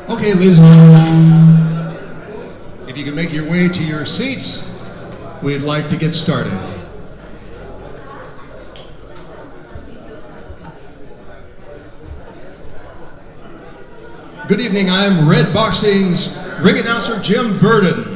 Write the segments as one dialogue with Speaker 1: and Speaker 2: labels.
Speaker 1: Okay, ladies and gentlemen, if you can make your way to your seats, we'd like to get started. Good evening, I'm Red Boxing's ring announcer Jim Verdon.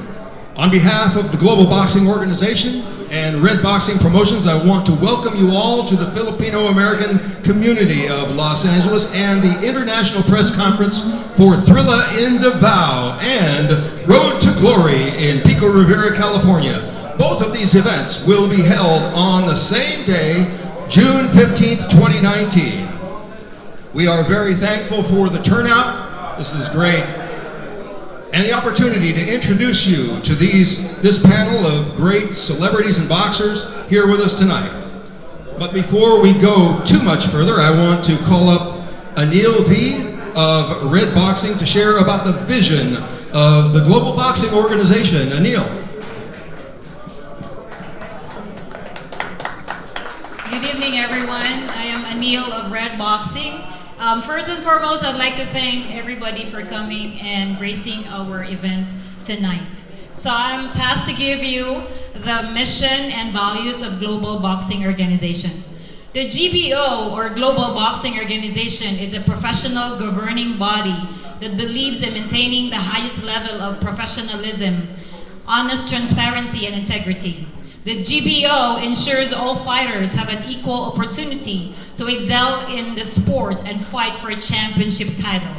Speaker 1: On behalf of the Global Boxing Organization and Red Boxing Promotions, I want to welcome you all to the Filipino-American community of Los Angeles and the International Press Conference for Thrilla in Davao and Road to Glory in Pico Rivera, California. Both of these events will be held on the same day, June 15th, 2019. We are very thankful for the turnout. This is great. And the opportunity to introduce you to this panel of great celebrities and boxers here with us tonight. But before we go too much further, I want to call up Anil V of Red Boxing to share about the vision of the Global Boxing Organization. Anil.
Speaker 2: Good evening, everyone. I am Anil of Red Boxing. First and foremost, I'd like to thank everybody for coming and gracing our event tonight. So I'm tasked to give you the mission and values of Global Boxing Organization. The GBO, or Global Boxing Organization, is a professional governing body that believes in maintaining the highest level of professionalism, honest transparency, and integrity. The GBO ensures all fighters have an equal opportunity to excel in the sport and fight for a championship title.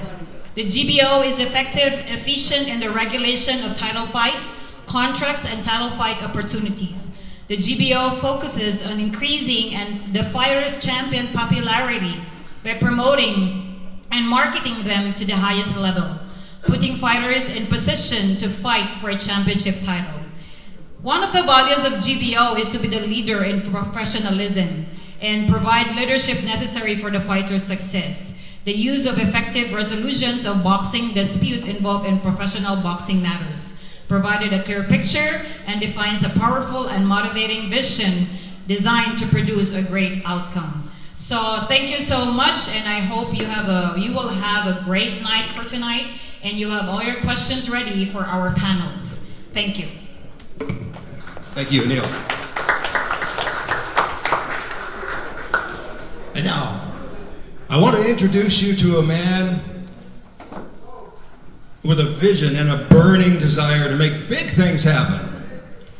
Speaker 2: The GBO is effective, efficient in the regulation of title fight, contracts, and title fight opportunities. The GBO focuses on increasing the fighters' champion popularity by promoting and marketing them to the highest level, putting fighters in position to fight for a championship title. One of the values of GBO is to be the leader in professionalism and provide leadership necessary for the fighter's success. The use of effective resolutions of boxing disputes involved in professional boxing matters, provided a clear picture and defines a powerful and motivating vision designed to produce a great outcome. So thank you so much, and I hope you will have a great night for tonight, and you have all your questions ready for our panels. Thank you.
Speaker 1: Thank you, Anil. And now, I want to introduce you to a man with a vision and a burning desire to make big things happen.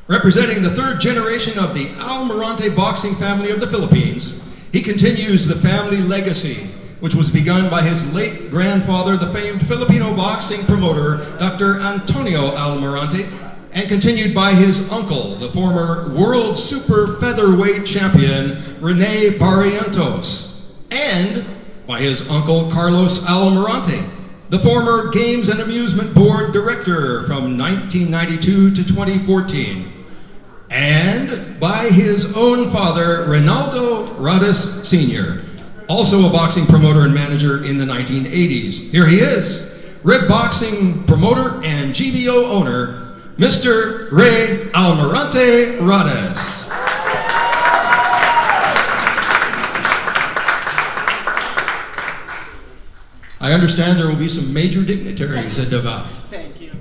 Speaker 1: Representing the third generation of the Almirante boxing family of the Philippines, he continues the family legacy, which was begun by his late grandfather, the famed Filipino boxing promoter, Dr. Antonio Almirante, and continued by his uncle, the former world super featherweight champion, Rene Barrientos, and by his uncle, Carlos Almirante, the former Games and Amusement Board director from 1992 to 2014, and by his own father, Ronaldo Rades Sr., also a boxing promoter and manager in the 1980s. Here he is, Red Boxing promoter and GBO owner, Mr. Ray Almirante Rades. I understand there will be some major dignitaries at Davao.
Speaker 3: Thank you.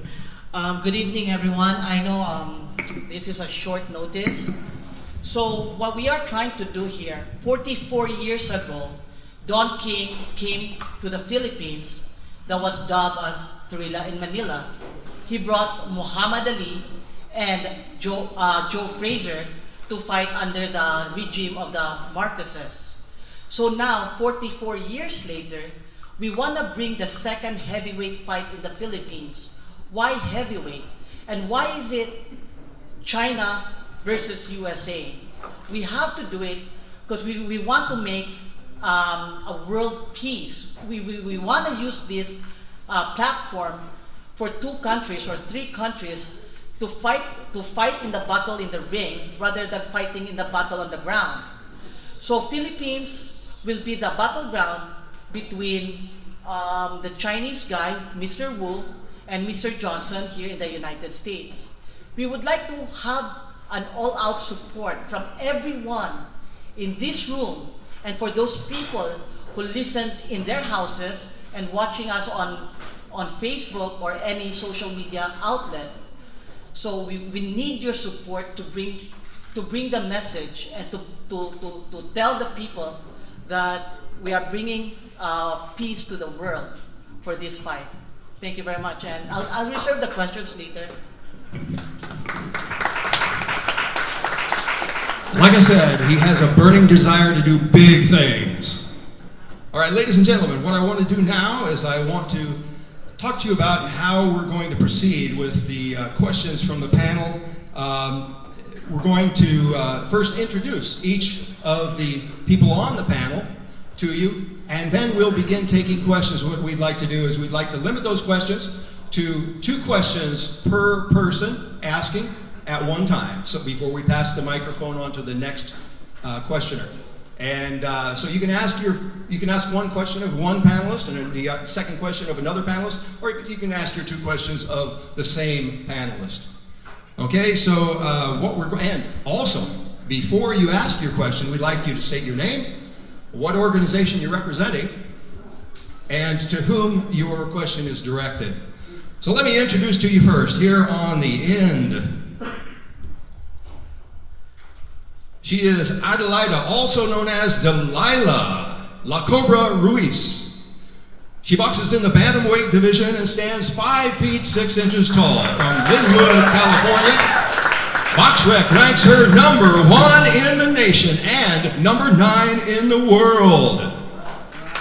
Speaker 3: Good evening, everyone. I know this is a short notice. So what we are trying to do here, 44 years ago, Don King came to the Philippines that was dubbed as Thrilla in Manila. He brought Muhammad Ali and Joe Frazier to fight under the regime of the Marcoses. So now, 44 years later, we want to bring the second heavyweight fight in the Philippines. Why heavyweight? And why is it China versus USA? We have to do it because we want to make a world peace. We want to use this platform for two countries or three countries to fight in the battle in the ring rather than fighting in the battle on the ground. So Philippines will be the battleground between the Chinese guy, Mr. Wu, and Mr. Johnson here in the United States. We would like to have an all-out support from everyone in this room and for those people who listened in their houses and watching us on on Facebook or any social media outlet. So we need your support to bring the message and to tell the people that we are bringing peace to the world for this fight. Thank you very much, and I'll reserve the questions later.
Speaker 1: Like I said, he has a burning desire to do big things. All right, ladies and gentlemen, what I want to do now is I want to talk to you about how we're going to proceed with the questions from the panel. We're going to first introduce each of the people on the panel to you, and then we'll begin taking questions. What we'd like to do is we'd like to limit those questions to 2 questions per person asking at one time, so before we pass the microphone on to the next questioner. And so you can ask one question of one panelist and then the second question of another panelist, or you can ask your 2 questions of the same panelist. Okay, so and also, before you ask your question, we'd like you to state your name, what organization you're representing, and to whom your question is directed. So let me introduce to you first, here on the end. She is Delilah, also known as Delilah, La Cobra Ruiz. She boxes in the bantamweight division and stands 5 feet 6 inches tall from Linwood, California. BoxRec ranks her number 1 in the nation and number 9 in the world.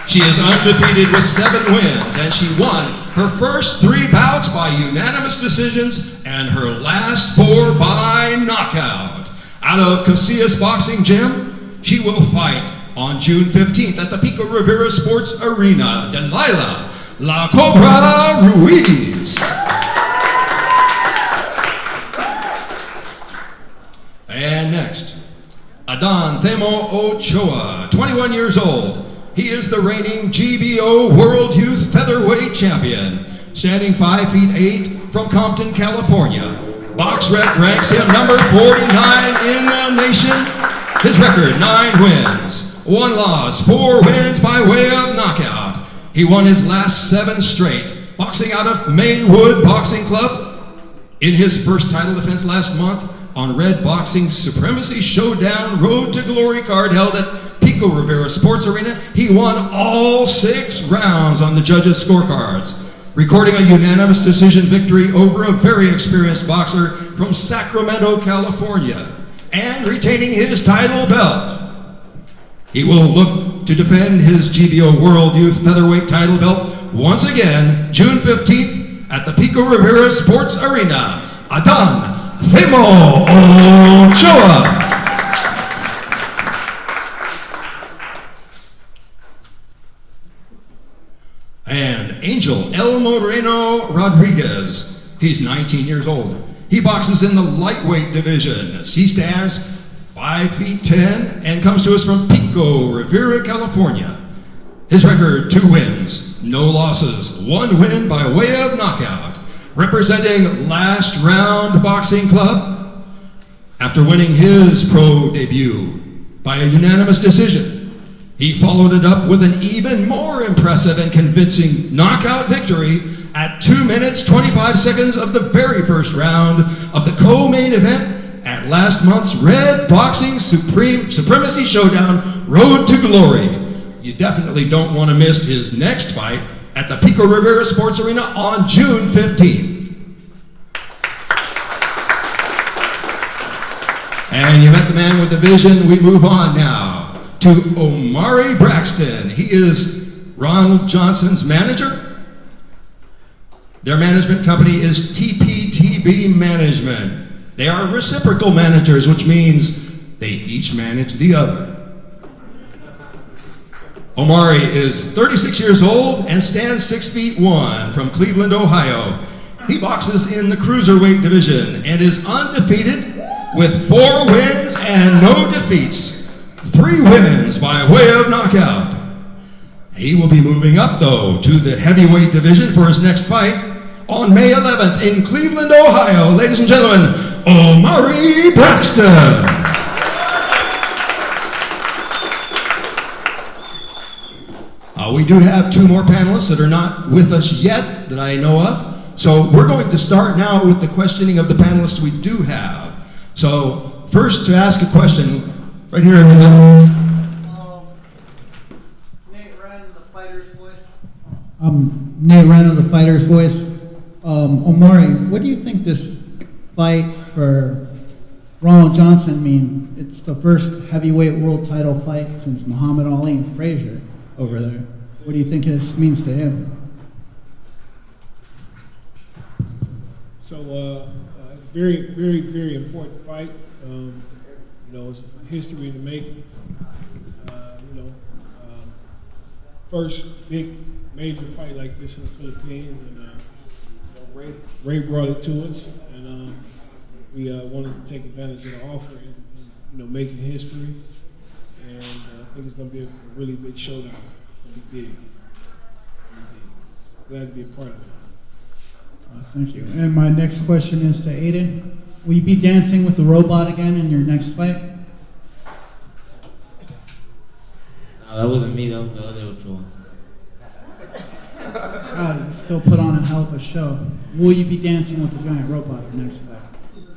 Speaker 1: She is undefeated with 7 wins, and she won her first 3 bouts by unanimous decisions and her last 4 by knockout. Out of Casillas Boxing Gym, she will fight on June 15th at the Pico Rivera Sports Arena. Delilah, La Cobra Ruiz. And next, Adan Temo Ochoa, 21 years old. He is the reigning GBO World Youth Featherweight Champion, standing 5 feet 8 from Compton, California. BoxRec ranks him number 49 in the nation. His record, 9 wins, 1 loss, 4 wins by way of knockout. He won his last 7 straight, boxing out of Maywood Boxing Club. In his first title defense last month on Red Boxing's Supremacy Showdown Road to Glory card held at Pico Rivera Sports Arena, he won all 6 rounds on the judges' scorecards, recording a unanimous decision victory over a very experienced boxer from Sacramento, California, and retaining his title belt. He will look to defend his GBO World Youth Featherweight title belt once again, June 15th at the Pico Rivera Sports Arena. Adan Temo Ochoa. And Angel El Moreno Rodriguez. He's 19 years old. He boxes in the lightweight division. He stands 5 feet 10 and comes to us from Pico Rivera, California. His record, 2 wins, no losses, 1 win by way of knockout. Representing Last Round Boxing Club, after winning his pro debut by a unanimous decision, he followed it up with an even more impressive and convincing knockout victory at 2 minutes 25 seconds of the very first round of the co-main event at last month's Red Boxing Supremacy Showdown Road to Glory. You definitely don't want to miss his next fight at the Pico Rivera Sports Arena on June 15th. And you met the man with the vision. We move on now to Omari Braxton. He is Ronald Johnson's manager. Their management company is TPTB Management. They are reciprocal managers, which means they each manage the other. Omari is 36 years old and stands 6 feet 1 from Cleveland, Ohio. He boxes in the cruiserweight division and is undefeated with 4 wins and no defeats, 3 wins by way of knockout. He will be moving up, though, to the heavyweight division for his next fight on May 11th in Cleveland, Ohio. Ladies and gentlemen, Omari Braxton. We do have two more panelists that are not with us yet that I know of. So we're going to start now with the questioning of the panelists we do have. So first to ask a question, right here in the middle.
Speaker 4: Nate Ryan of the Fighter's Voice.
Speaker 5: Nate Ryan of the Fighter's Voice. Omari, what do you think this fight for Ronald Johnson means? It's the first heavyweight world title fight since Muhammad Ali and Frazier over there. What do you think this means to him?
Speaker 6: So it's a very, very, very important fight. It's history to make. First big major fight like this in the Philippines, and Ray brought it to us, and we wanted to take advantage of the offer and making history. And I think it's going to be a really big showdown. It's going to be big. Glad to be a part of it.
Speaker 5: Thank you. And my next question is to Adan. Will you be dancing with the robot again in your next fight?
Speaker 7: No, that wasn't me. That was the other Ochoa.
Speaker 5: You still put on a hell of a show. Will you be dancing with the giant robot in your next fight?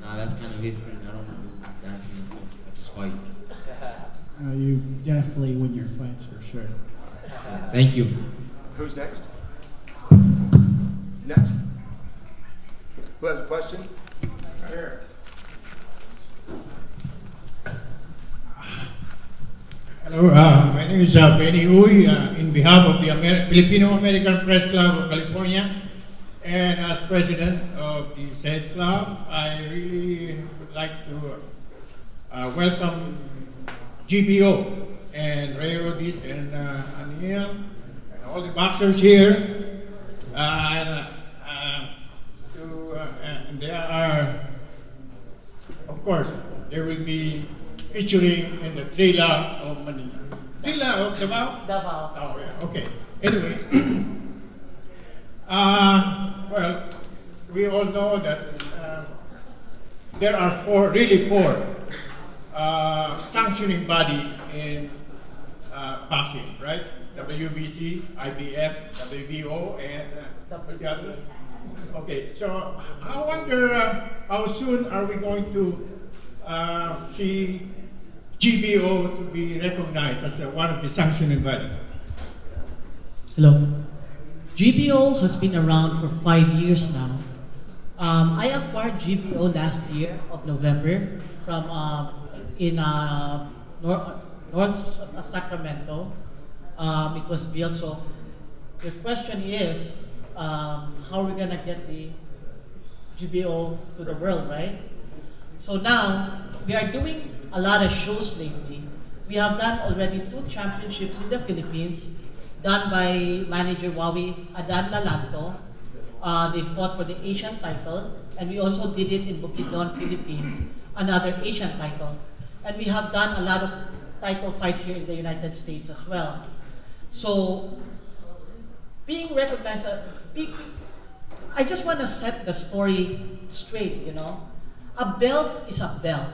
Speaker 7: Nah, that's kind of history. I don't do dancing and stuff. I just fight.
Speaker 5: You definitely win your fights for sure.
Speaker 7: Thank you.
Speaker 1: Who's next? Next. Who has a question? Right here.
Speaker 8: Hello, my name is Benny Uy, in behalf of the Filipino American Press Club of California, and as president of the said club, I really would like to welcome GBO and Ray Ruiz and Anil and all the boxers here. And they are, of course, they will be featuring in the Thrilla of Manila. Thrilla of Davao?
Speaker 3: Davao.
Speaker 8: Oh, yeah, okay. Anyway, well, we all know that there are four sanctioning body in boxing, right? WBC, IBF, WBO, and the other. Okay, so I wonder how soon are we going to see GBO to be recognized as one of the sanctioning body?
Speaker 3: Hello. GBO has been around for 5 years now. I acquired GBO last year of November from in North Sacramento. It was built. So the question is, how are we gonna get the GBO to the world, right? So now we are doing a lot of shows lately. We have done already 2 championships in the Philippines, done by manager Adan They fought for the Asian title, and we also did it in Bukidnon, Philippines, another Asian title. And we have done a lot of title fights here in the United States as well. So being recognized, I just want to set the story straight, A belt is a belt.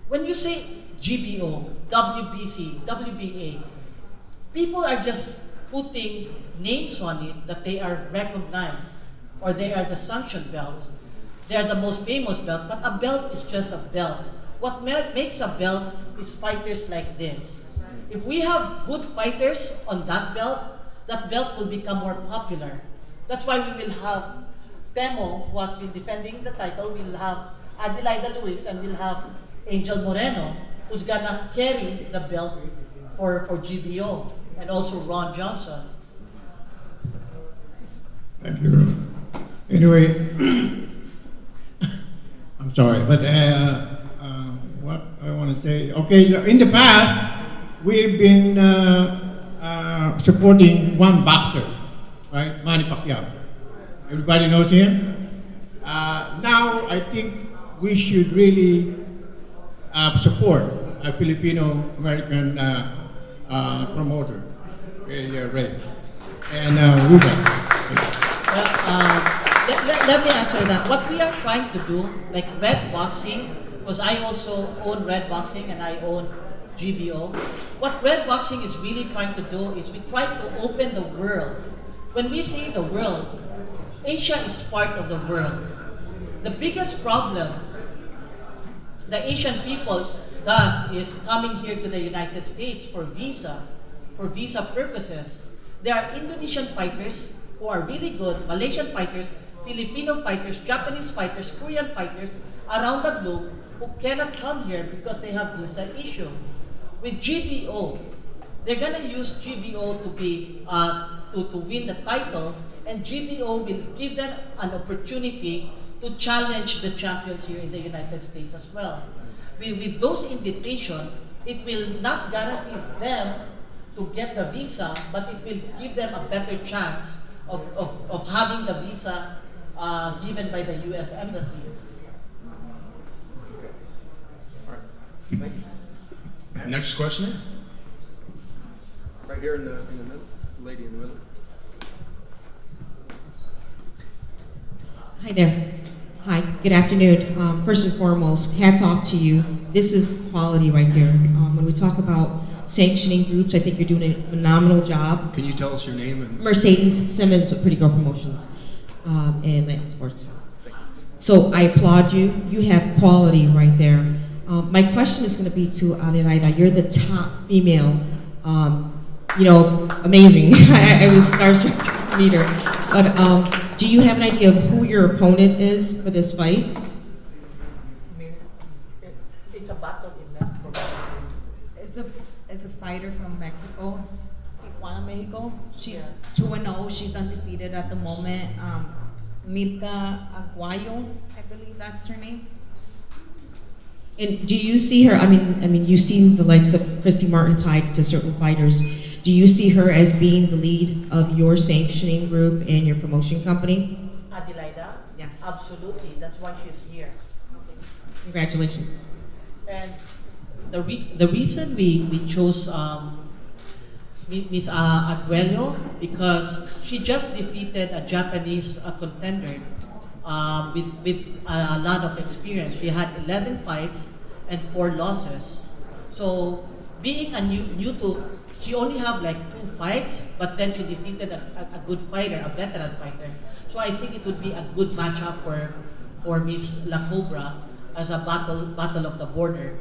Speaker 3: When you say GBO, WBC, WBA, people are just putting names on it that they are recognized or they are the sanctioned belts. They are the most famous belt, but a belt is just a belt. What makes a belt is fighters like this. If we have good fighters on that belt will become more popular. That's why we will have Temo, who has been defending the title. We'll have Delilah Ruiz, and we'll have Angel Moreno, who's gonna carry the belt for GBO, and also Ron Johnson.
Speaker 8: Thank you. Anyway, I'm sorry, but what I want to say, okay, in the past, we've been supporting one boxer, right, Manny Pacquiao. Everybody knows him. Now, I think we should really support a Filipino-American promoter, Ray, and Ruiz.
Speaker 3: Let me answer that. What we are trying to do, like Red Boxing, because I also own Red Boxing and I own GBO. What Red Boxing is really trying to do is we try to open the world. When we say the world, Asia is part of the world. The biggest problem the Asian people does is coming here to the United States for visa purposes. There are Indonesian fighters who are really good, Malaysian fighters, Filipino fighters, Japanese fighters, Korean fighters around the globe who cannot come here because they have visa issue. With GBO, they're gonna use GBO to be to win the title, and GBO will give them an opportunity to challenge the champions here in the United States as well. With those invitations, it will not guarantee them to get the visa, but it will give them a better chance of having the visa given by the U.S. Embassy.
Speaker 1: Next questioner.
Speaker 4: Right here in the middle, lady in the middle.
Speaker 9: Hi there. Hi, good afternoon. First and foremost, hats off to you. This is quality right there. When we talk about sanctioning groups, I think you're doing a phenomenal job.
Speaker 1: Can you tell us your name?
Speaker 9: Mercedes Simmons with Pretty Girl Promotions and Latin Sports. So I applaud you. You have quality right there. My question is going to be to Delilah. You're the top female. Amazing. I was starstruck to meet her. But do you have an idea of who your opponent is for this fight?
Speaker 3: It's a battle in Mexico.
Speaker 10: It's a fighter from Mexico, Tijuana, Mexico. She's 2-0. She's undefeated at the moment. Mirka Aguayo, I believe that's her name.
Speaker 9: And do you see her? I mean, you've seen the likes of Christy Martin tied to certain fighters. Do you see her as being the lead of your sanctioning group and your promotion company?
Speaker 3: Delilah?
Speaker 9: Yes.
Speaker 3: Absolutely. That's why she's here.
Speaker 9: Congratulations.
Speaker 3: And the reason we chose Miss Aguello because she just defeated a Japanese contender with a lot of experience. She had 11 fights and 4 losses. So being a she only have like 2 fights, but then she defeated a good fighter, a veteran fighter. So I think it would be a good matchup for Miss La Cobra as a battle of the border.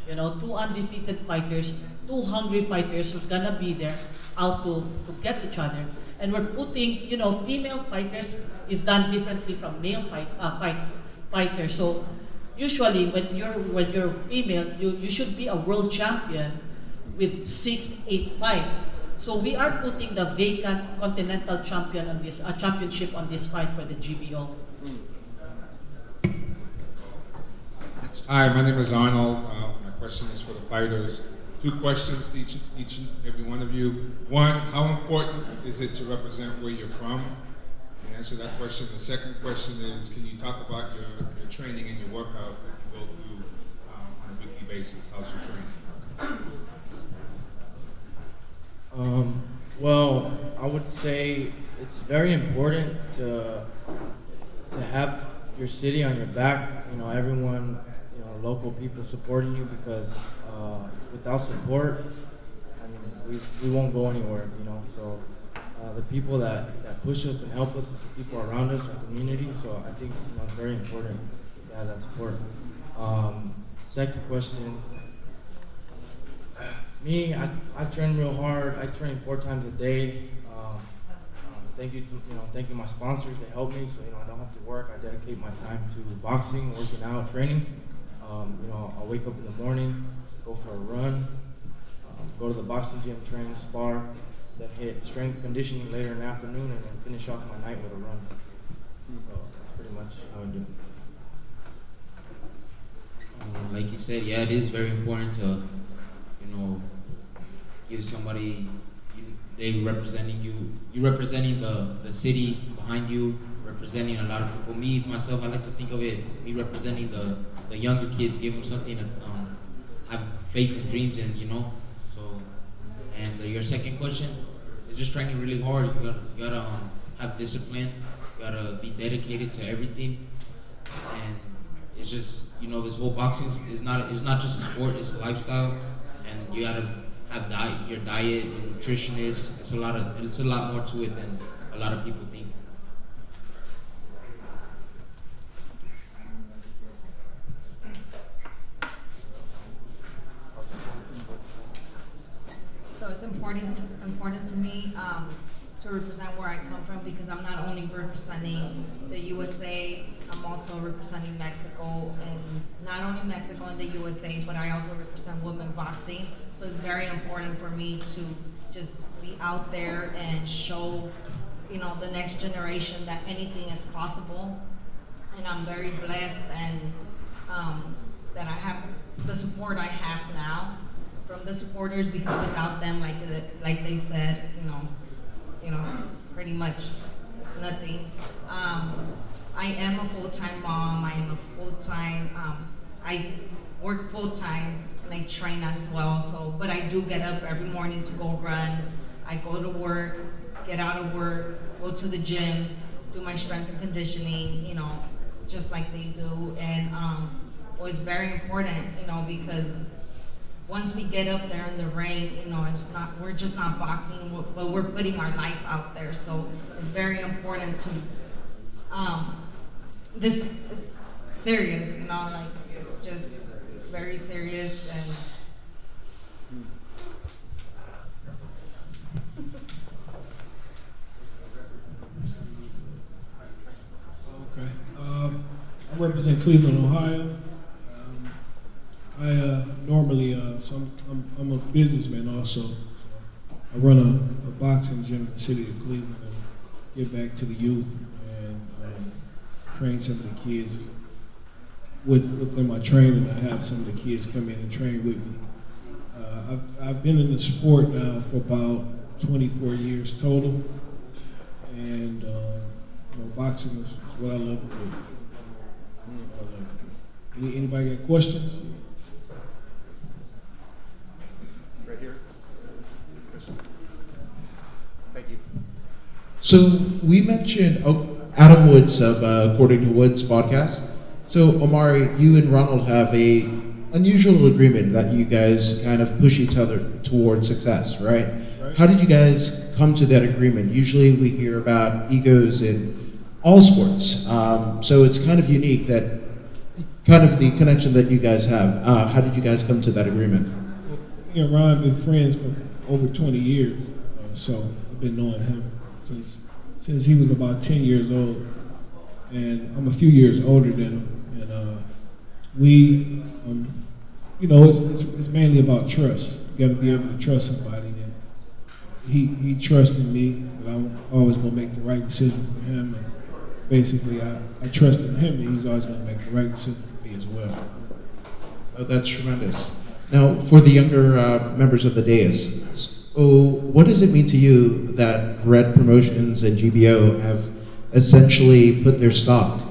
Speaker 3: 2 undefeated fighters, 2 hungry fighters who's gonna be there out to get each other. And we're putting, female fighters is done differently from male fighters. So usually when you're female, you should be a world champion with 6-8 fights. So we are putting the vacant continental champion on this championship on this fight for the GBO.
Speaker 11: Hi, my name is Ronald. My question is for the fighters. 2 questions to each and every one of you. One, how important is it to represent where you're from? You answer that question. The second question is, can you talk about your training and your workout that you go through on a weekly basis? How's your training?
Speaker 7: Well, I would say it's very important to have your city on your back. Everyone, local people supporting you because without support, we won't go anywhere. So the people that push us and help us, the people around us, our community. So I think it's very important to have that support. Second question. Me, I train real hard. I train 4 times a day. Thank you my sponsors. They help me, so I don't have to work. I dedicate my time to boxing, working out, training. I'll wake up in the morning, go for a run, go to the boxing gym, train, spar, then hit strength conditioning later in the afternoon, and then finish off my night with a run. So that's pretty much how I do it. Like you said, yeah, it is very important to give somebody, they representing you representing the city behind you, representing a lot of people. Me, myself, I like to think of it, me representing the younger kids, give them something to have faith and dreams in, So, and your second question is just training really hard. You gotta have discipline, you gotta be dedicated to everything, and it's just, this whole boxing is not just a sport, it's a lifestyle.
Speaker 12: and you gotta have your diet, your nutritionist. It's a lot more to it than a lot of people think.
Speaker 10: So it's important to me to represent where I come from, because I'm not only representing the USA, I'm also representing Mexico, and not only Mexico and the USA, but I also represent women boxing. So it's very important for me to just be out there and show, the next generation that anything is possible. And I'm very blessed and that I have the support I have now from the supporters, because without them, like they said, pretty much it's nothing. I am a full-time mom. I am a full-time. I work full-time and I train as well. So, but I do get up every morning to go run. I go to work, get out of work, go to the gym, do my strength and conditioning. Just like they do. And it's very important, because once we get up there in the ring, we're just not boxing, but we're putting our life out there. So it's very important to, this is serious, it's just very serious. And
Speaker 6: Okay. I represent Cleveland, Ohio. I normally, I'm a businessman also. So I run a boxing gym in the city of Cleveland and give back to the youth and train some of the kids. Within my training, I have some of the kids come in and train with me. I've been in the sport now for about 24 years total, and boxing is what I love to do. Anybody got questions?
Speaker 4: Right here. Thank you.
Speaker 13: So we mentioned Adam Woods of According to Woods podcast. So Omari, you and Ronald have a unusual agreement that you guys kind of push each other towards success, right? How did you guys come to that agreement? Usually we hear about egos in all sports. So it's kind of unique that kind of the connection that you guys have. How did you guys come to that agreement?
Speaker 6: Me and Ron have been friends for over 20 years. So I've been knowing him since he was about 10 years old. And I'm a few years older than him. And we, it's mainly about trust. You got to be able to trust somebody. And he trusted me that I'm always going to make the right decision for him. And basically, I trusted him that he's always going to make the right decision for me as well.
Speaker 13: Oh, that's tremendous. Now, for the younger members of the dais, what does it mean to you that Red Promotions and GBO have essentially put their stock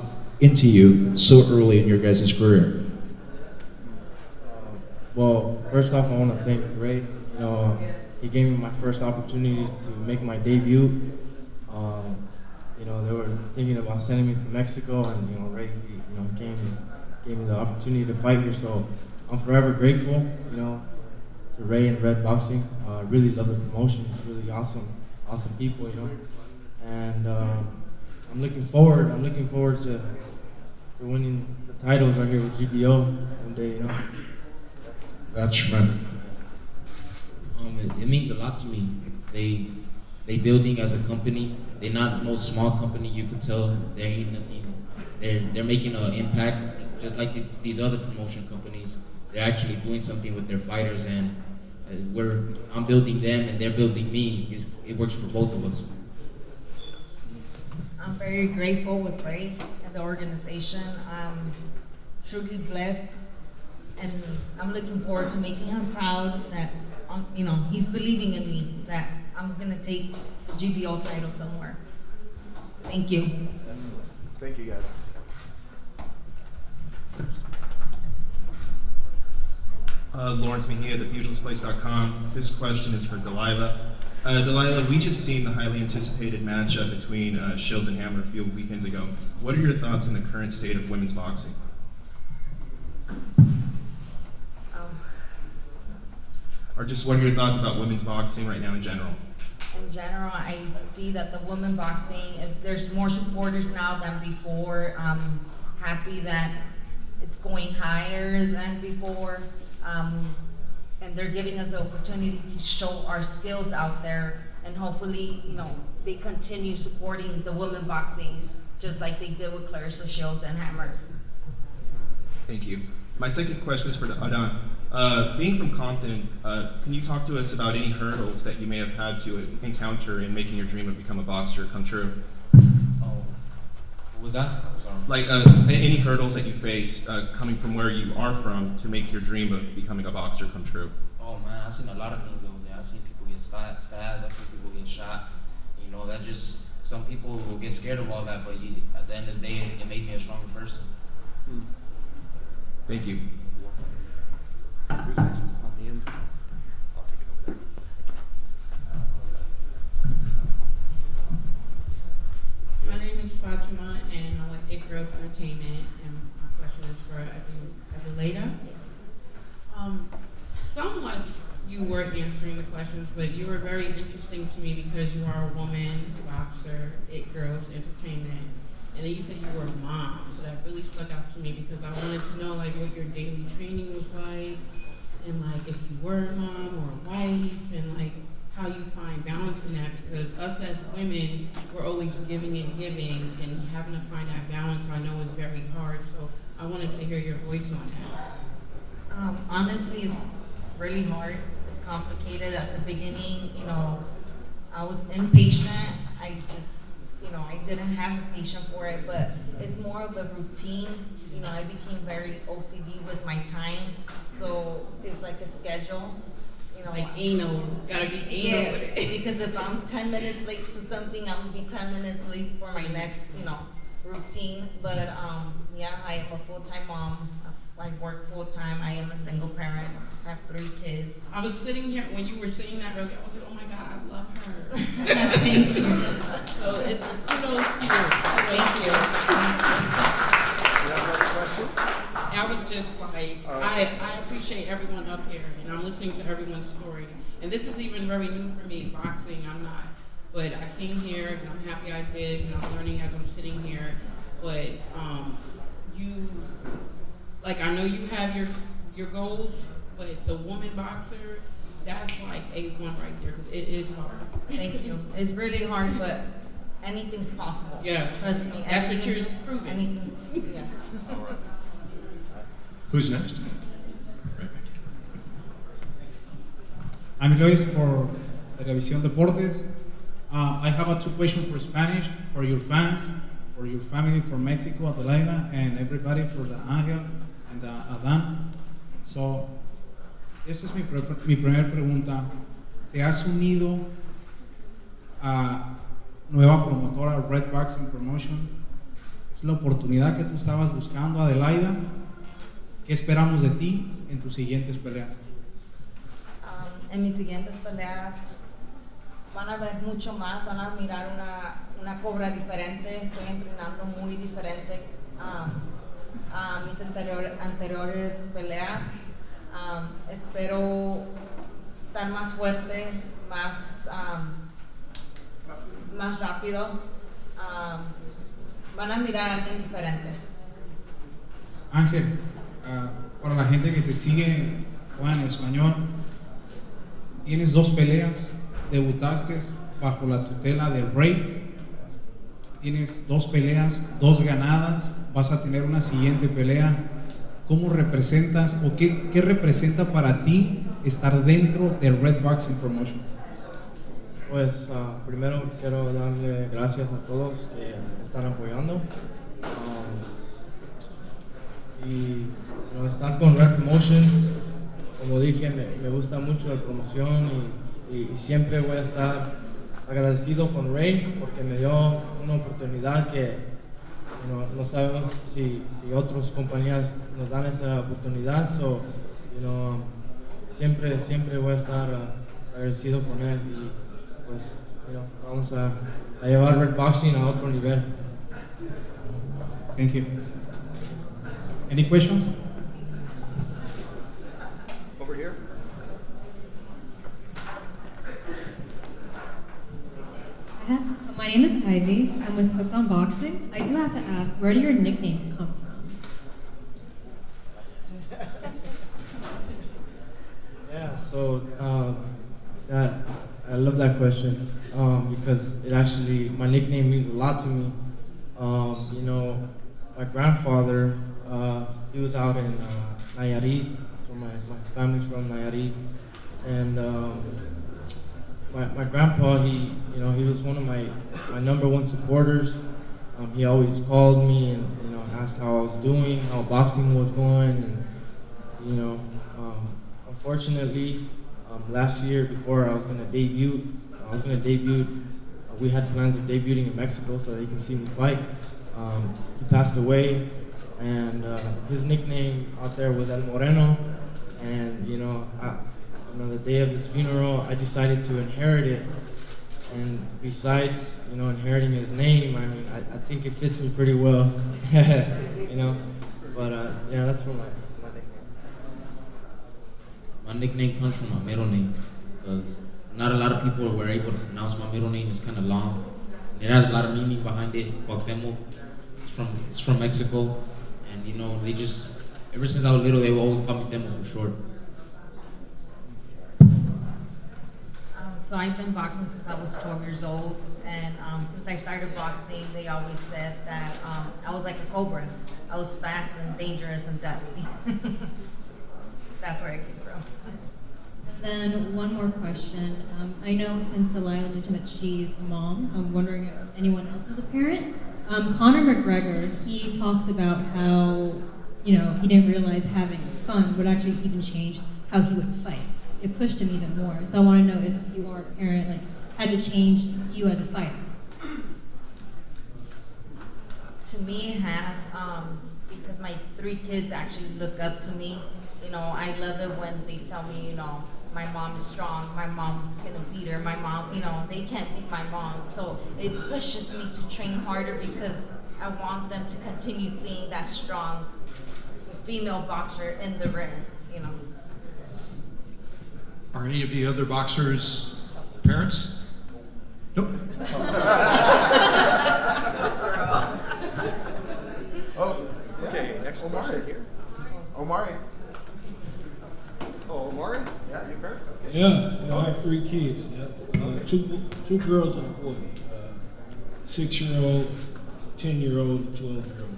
Speaker 13: into you so early in your guys' career?
Speaker 7: Well, first off, I want to thank Ray. He gave me my first opportunity to make my debut. They were thinking about sending me to Mexico, and Ray, gave me the opportunity to fight here. So I'm forever grateful, to Ray and Red Boxing. I really love the promotion. It's really awesome people, and I'm looking forward to winning the titles right here with GBO one day,
Speaker 13: That's tremendous.
Speaker 12: It means a lot to me. They building as a company. They're not no small company. You can tell they ain't nothing. They're making an impact, just like these other promotion companies. They're actually doing something with their fighters, and I'm building them and they're building me. It works for both of us.
Speaker 10: I'm very grateful with Ray and the organization. I'm truly blessed, and I'm looking forward to making him proud that he's believing in me, that I'm gonna take the GBO title somewhere. Thank you.
Speaker 4: Thank you, guys.
Speaker 14: Lawrence Mejia, thepugilistplace.com. This question is for Delilah. Delilah, we just seen the highly anticipated matchup between Shields and Hammer a few weekends ago. What are your thoughts on the current state of women's boxing? or just what are your thoughts about women's boxing right now in general?
Speaker 10: In general, I see that the women boxing, there's more supporters now than before. I'm happy that it's going higher than before. And they're giving us the opportunity to show our skills out there, and hopefully, they continue supporting the women boxing just like they did with Clarissa Shields and Hammer.
Speaker 14: Thank you. My second question is for Adan. Being from Compton, can you talk to us about any hurdles that you may have had to encounter in making your dream of become a boxer come true?
Speaker 12: Oh, what was that? I'm sorry.
Speaker 14: Like any hurdles that you faced coming from where you are from to make your dream of becoming a boxer come true?
Speaker 12: Oh man, I've seen a lot of things over there. I've seen people get stabbed, I've seen people get shot. That just, some people will get scared of all that, but at the end of the day, it made me a stronger person.
Speaker 14: Thank you.
Speaker 4: Who's next? On the end. I'll take it over there.
Speaker 15: My name is Fatima, and I'm with It Girls Entertainment, and my question is for Delilah. Somewhat you were answering the questions, but you were very interesting to me because you are a woman boxer, It Girls Entertainment, and then you said you were a mom, so that really stuck out to me because I wanted to know like what your daily training was like, and like if you were a mom or a wife, and like how you find balance in that, because us as women, we're always giving, and having to find that balance I know is very hard, so I wanted to hear your voice on that.
Speaker 10: Honestly, it's really hard. It's complicated. At the beginning, I was impatient. I just, I didn't have the patience for it, but it's more of a routine. I became very OCD with my time, so it's like a schedule.
Speaker 15: Like anal, gotta be anal with it.
Speaker 10: Because if I'm 10 minutes late to something, I'm gonna be 10 minutes late for my next, routine. But yeah, I am a full-time mom. I work full-time. I am a single parent. I have 3 kids.
Speaker 15: I was sitting here when you were saying that earlier. I was like, oh my God, I love her.
Speaker 10: Thank you.
Speaker 15: So it's kudos to you.
Speaker 10: Thank you.
Speaker 4: You have another question?
Speaker 15: I was just like, I appreciate everyone up here, and I'm listening to everyone's story. And this is even very new for me, boxing. I'm not, but I came here, and I'm happy I did, and I'm learning as I'm sitting here. But I know you have your goals, but the woman boxer, that's like A1 right there, because it is hard.
Speaker 10: Thank you. It's really hard, but anything's possible.
Speaker 15: Yeah.
Speaker 10: Trust me.
Speaker 15: That's what you're proving.
Speaker 10: Anything, yeah.
Speaker 4: All right.
Speaker 1: Who's next?
Speaker 16: I'm Luis for Televisión Deportes. I have a 2 questions for Spanish, for your fans, for your family from Mexico, Delilah, and everybody for the Angel and Adan. So, esta es mi primera pregunta. ¿Te has unido a nueva promotora Red Boxing Promotion? ¿Es la oportunidad que tú estabas buscando, Adelaida? ¿Qué esperamos de ti en tus siguientes peleas?
Speaker 10: En mis siguientes peleas van a ver mucho más, van a mirar una Cobra diferente. Estoy entrenando muy diferente a mis anteriores peleas. Espero estar más fuerte, más rápido. Van a mirar a alguien diferente.
Speaker 16: Ángel, para la gente que te sigue en español, tienes 2 peleas, debutaste bajo la tutela del Rey, tienes 2 peleas, 2 ganadas, vas a tener una siguiente pelea. ¿Cómo representas o qué representa para ti estar dentro del Red Boxing Promotion?
Speaker 7: Pues primero quiero darle gracias a todos que están apoyando. Y estar con Red Promotions, como dije, me gusta mucho la promoción y siempre voy a estar agradecido con Ray porque me dio una oportunidad que no sabemos si otras compañías nos dan esa oportunidad. So, siempre voy a estar agradecido con él y pues vamos a llevar Red Boxing a otro nivel.
Speaker 16: Thank you. Any questions?
Speaker 4: Over here.
Speaker 17: My name is Ivy. I'm with Hooked on Boxing. I do have to ask, where do your nicknames come from?
Speaker 7: Yeah, so that I love that question because it actually my nickname means a lot to me. You know, my grandfather he was out in Nayarit, so my family's from Nayarit, and my grandpa he was one of my number one supporters. He always called me and asked how I was doing, how boxing was going, and unfortunately, last year before I was gonna debut, we had plans of debuting in Mexico so that he can see me fight. He passed away, and his nickname out there was El Moreno. And the day of his funeral, I decided to inherit it. And besides, inheriting his name, I mean, I think it fits me pretty well, But that's for my nickname.
Speaker 12: My nickname comes from my middle name because not a lot of people were able to pronounce my middle name. It's kind of long. It has a lot of meaning behind it. Temo. It's from Mexico, and they just ever since I was little they would always call me Temo for short.
Speaker 10: So I've been boxing since I was 12 years old, and since I started boxing, they always said that I was like a Cobra. I was fast and dangerous and deadly. That's where it came from.
Speaker 17: Then one more question. I know since Delilah mentioned that she's a mom, I'm wondering if anyone else is a parent. Conor McGregor, he talked about how, he didn't realize having a son would actually even change how he would fight. It pushed him even more. So I want to know if you are a parent, had to change you as a fighter.
Speaker 10: To me, it has, because my 3 kids actually look up to me. I love it when they tell me, my mom is strong, my mom's gonna beat her, my mom, they can't beat my mom. So it pushes me to train harder because I want them to continue seeing that strong female boxer in the ring,
Speaker 1: Are any of the other boxers parents? Nope.
Speaker 4: Oh, okay. Next question here. Omari. Oh, Omari? Yeah, you parent? Okay.
Speaker 6: Yeah, I have 3 kids. Yeah. Two girls and a boy. 6-year-old, 10-year-old, and 12-year-old.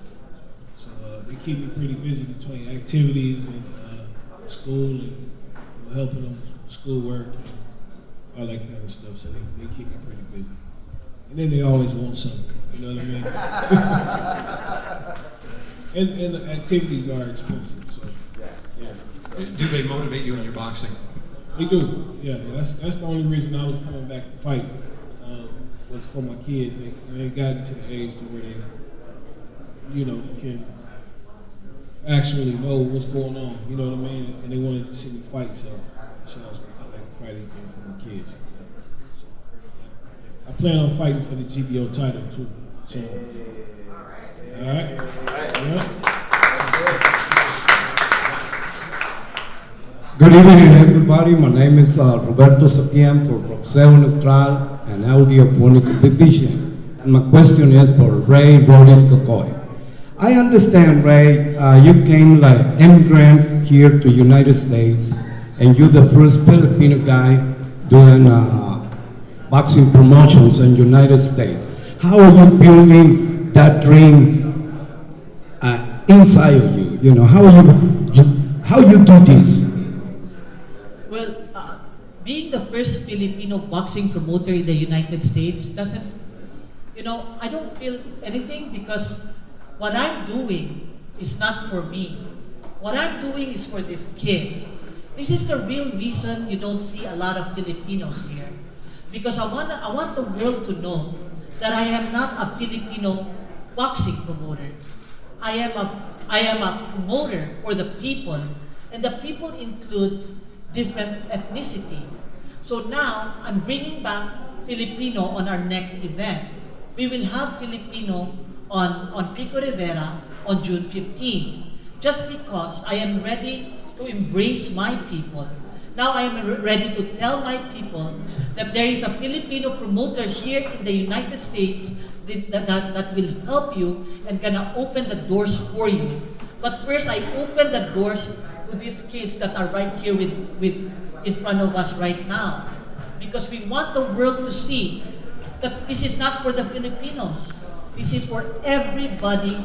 Speaker 6: So they keep me pretty busy between activities and school and helping them with schoolwork and all that kind of stuff. So they keep me pretty busy. And then they always want something. You know what I mean? and the activities are expensive. So yeah.
Speaker 1: Do they motivate you in your boxing?
Speaker 6: They do. Yeah, that's the only reason I was coming back to fight. Was for my kids. They got to the age to where they, can actually know what's going on. You know what I mean? And they wanted to see me fight, so I said I was going to come back and fight again for my kids. So, I plan on fighting for the GBO title too. So, all right. Yeah.
Speaker 18: Good evening, everybody. My name is Roberto Sapien for Roxeo Neutral and Audiophonic Division. And my question is for Ray Rodis Cocoy. I understand, Ray, you came like immigrant here to United States, and you're the first Filipino guy doing boxing promotions in United States. How are you building that dream inside of you? How you do this?
Speaker 3: Well, being the first Filipino boxing promoter in the United States doesn't, I don't feel anything because what I'm doing is not for me. What I'm doing is for these kids. This is the real reason you don't see a lot of Filipinos here. Because I want the world to know that I am not a Filipino boxing promoter. I am a promoter for the people, and the people includes different ethnicity. So now I'm bringing back Filipino on our next event. We will have Filipino on Pico Rivera on June 15, just because I am ready to embrace my people. Now I am ready to tell my people that there is a Filipino promoter here in the United States that will help you and gonna open the doors for you. But first, I open the doors to these kids that are right here in front of us right now. Because we want the world to see that this is not for the Filipinos. This is for everybody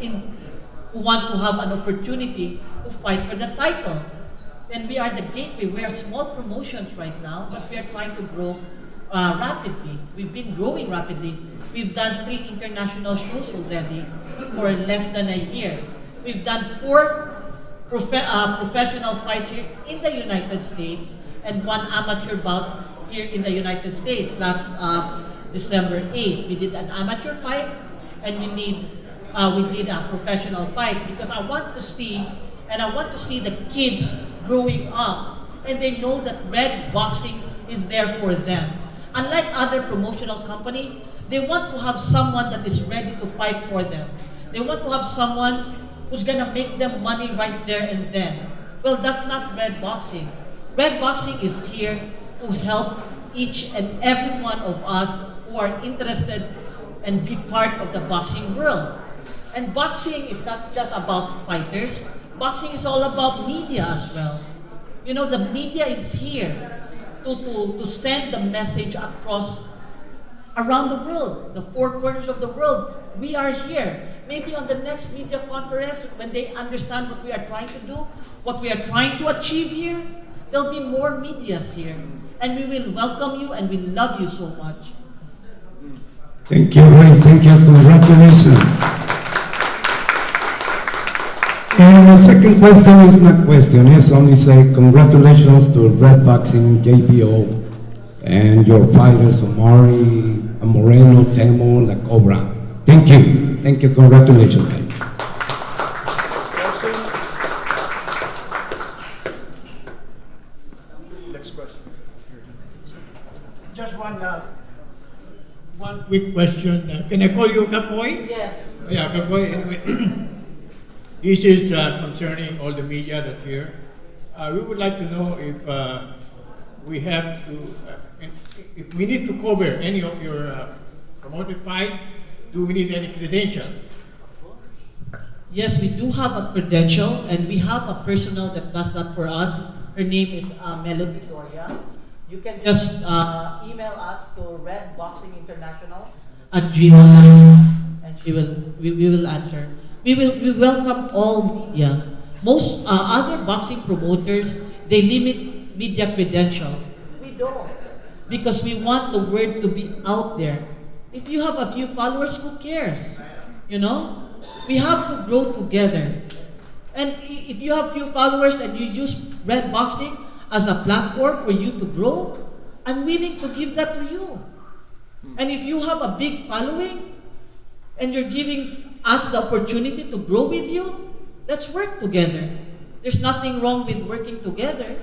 Speaker 3: who wants to have an opportunity to fight for the title. And we are the gateway. We are small promotions right now, but we are trying to grow rapidly. We've been growing rapidly. We've done 3 international shows already for less than a year. We've done 4 professional fights here in the United States and 1 amateur bout here in the United States last December 8th. We did an amateur fight and we did a professional fight because I want to see the kids growing up and they know that Red Boxing is there for them. Unlike other promotional company, they want to have someone that is ready to fight for them. They want to have someone who's gonna make them money right there and then. Well, that's not Red Boxing. Red Boxing is here to help each and every one of us who are interested and be part of the boxing world. And boxing is not just about fighters. Boxing is all about media as well. You know, the media is here to send the message across around the world, the 4 corners of the world. We are here. Maybe on the next media conference, when they understand what we are trying to do, what we are trying to achieve here, there'll be more medias here. And we will welcome you and we love you so much.
Speaker 18: Thank you, Ray. Thank you. Congratulations. And the second question is not question. It's only say congratulations to Red Boxing JPO and your fighters, Omari, Moreno, Temo, La Cobra. Thank you. Thank you. Congratulations, guys.
Speaker 8: Next question. Just one quick question. Can I call you Kakoy?
Speaker 3: Yes.
Speaker 8: Yeah, Kakoy. Anyway, this is concerning all the media that's here. We would like to know if we have to, if we need to cover any of your promoted fight. Do we need any credential?
Speaker 3: Yes, we do have a credential and we have a personnel that does that for us. Her name is Melody Doria. You can just email us to redboxinginternational@gmail.com and we will answer. We welcome all media. Most other boxing promoters, they limit media credentials. We don't, because we want the word to be out there. If you have a few followers, who cares? You know? We have to grow together. And if you have few followers and you use Red Boxing as a platform for you to grow, I'm willing to give that to you. And if you have a big following and you're giving us the opportunity to grow with you, let's work together. There's nothing wrong with working together.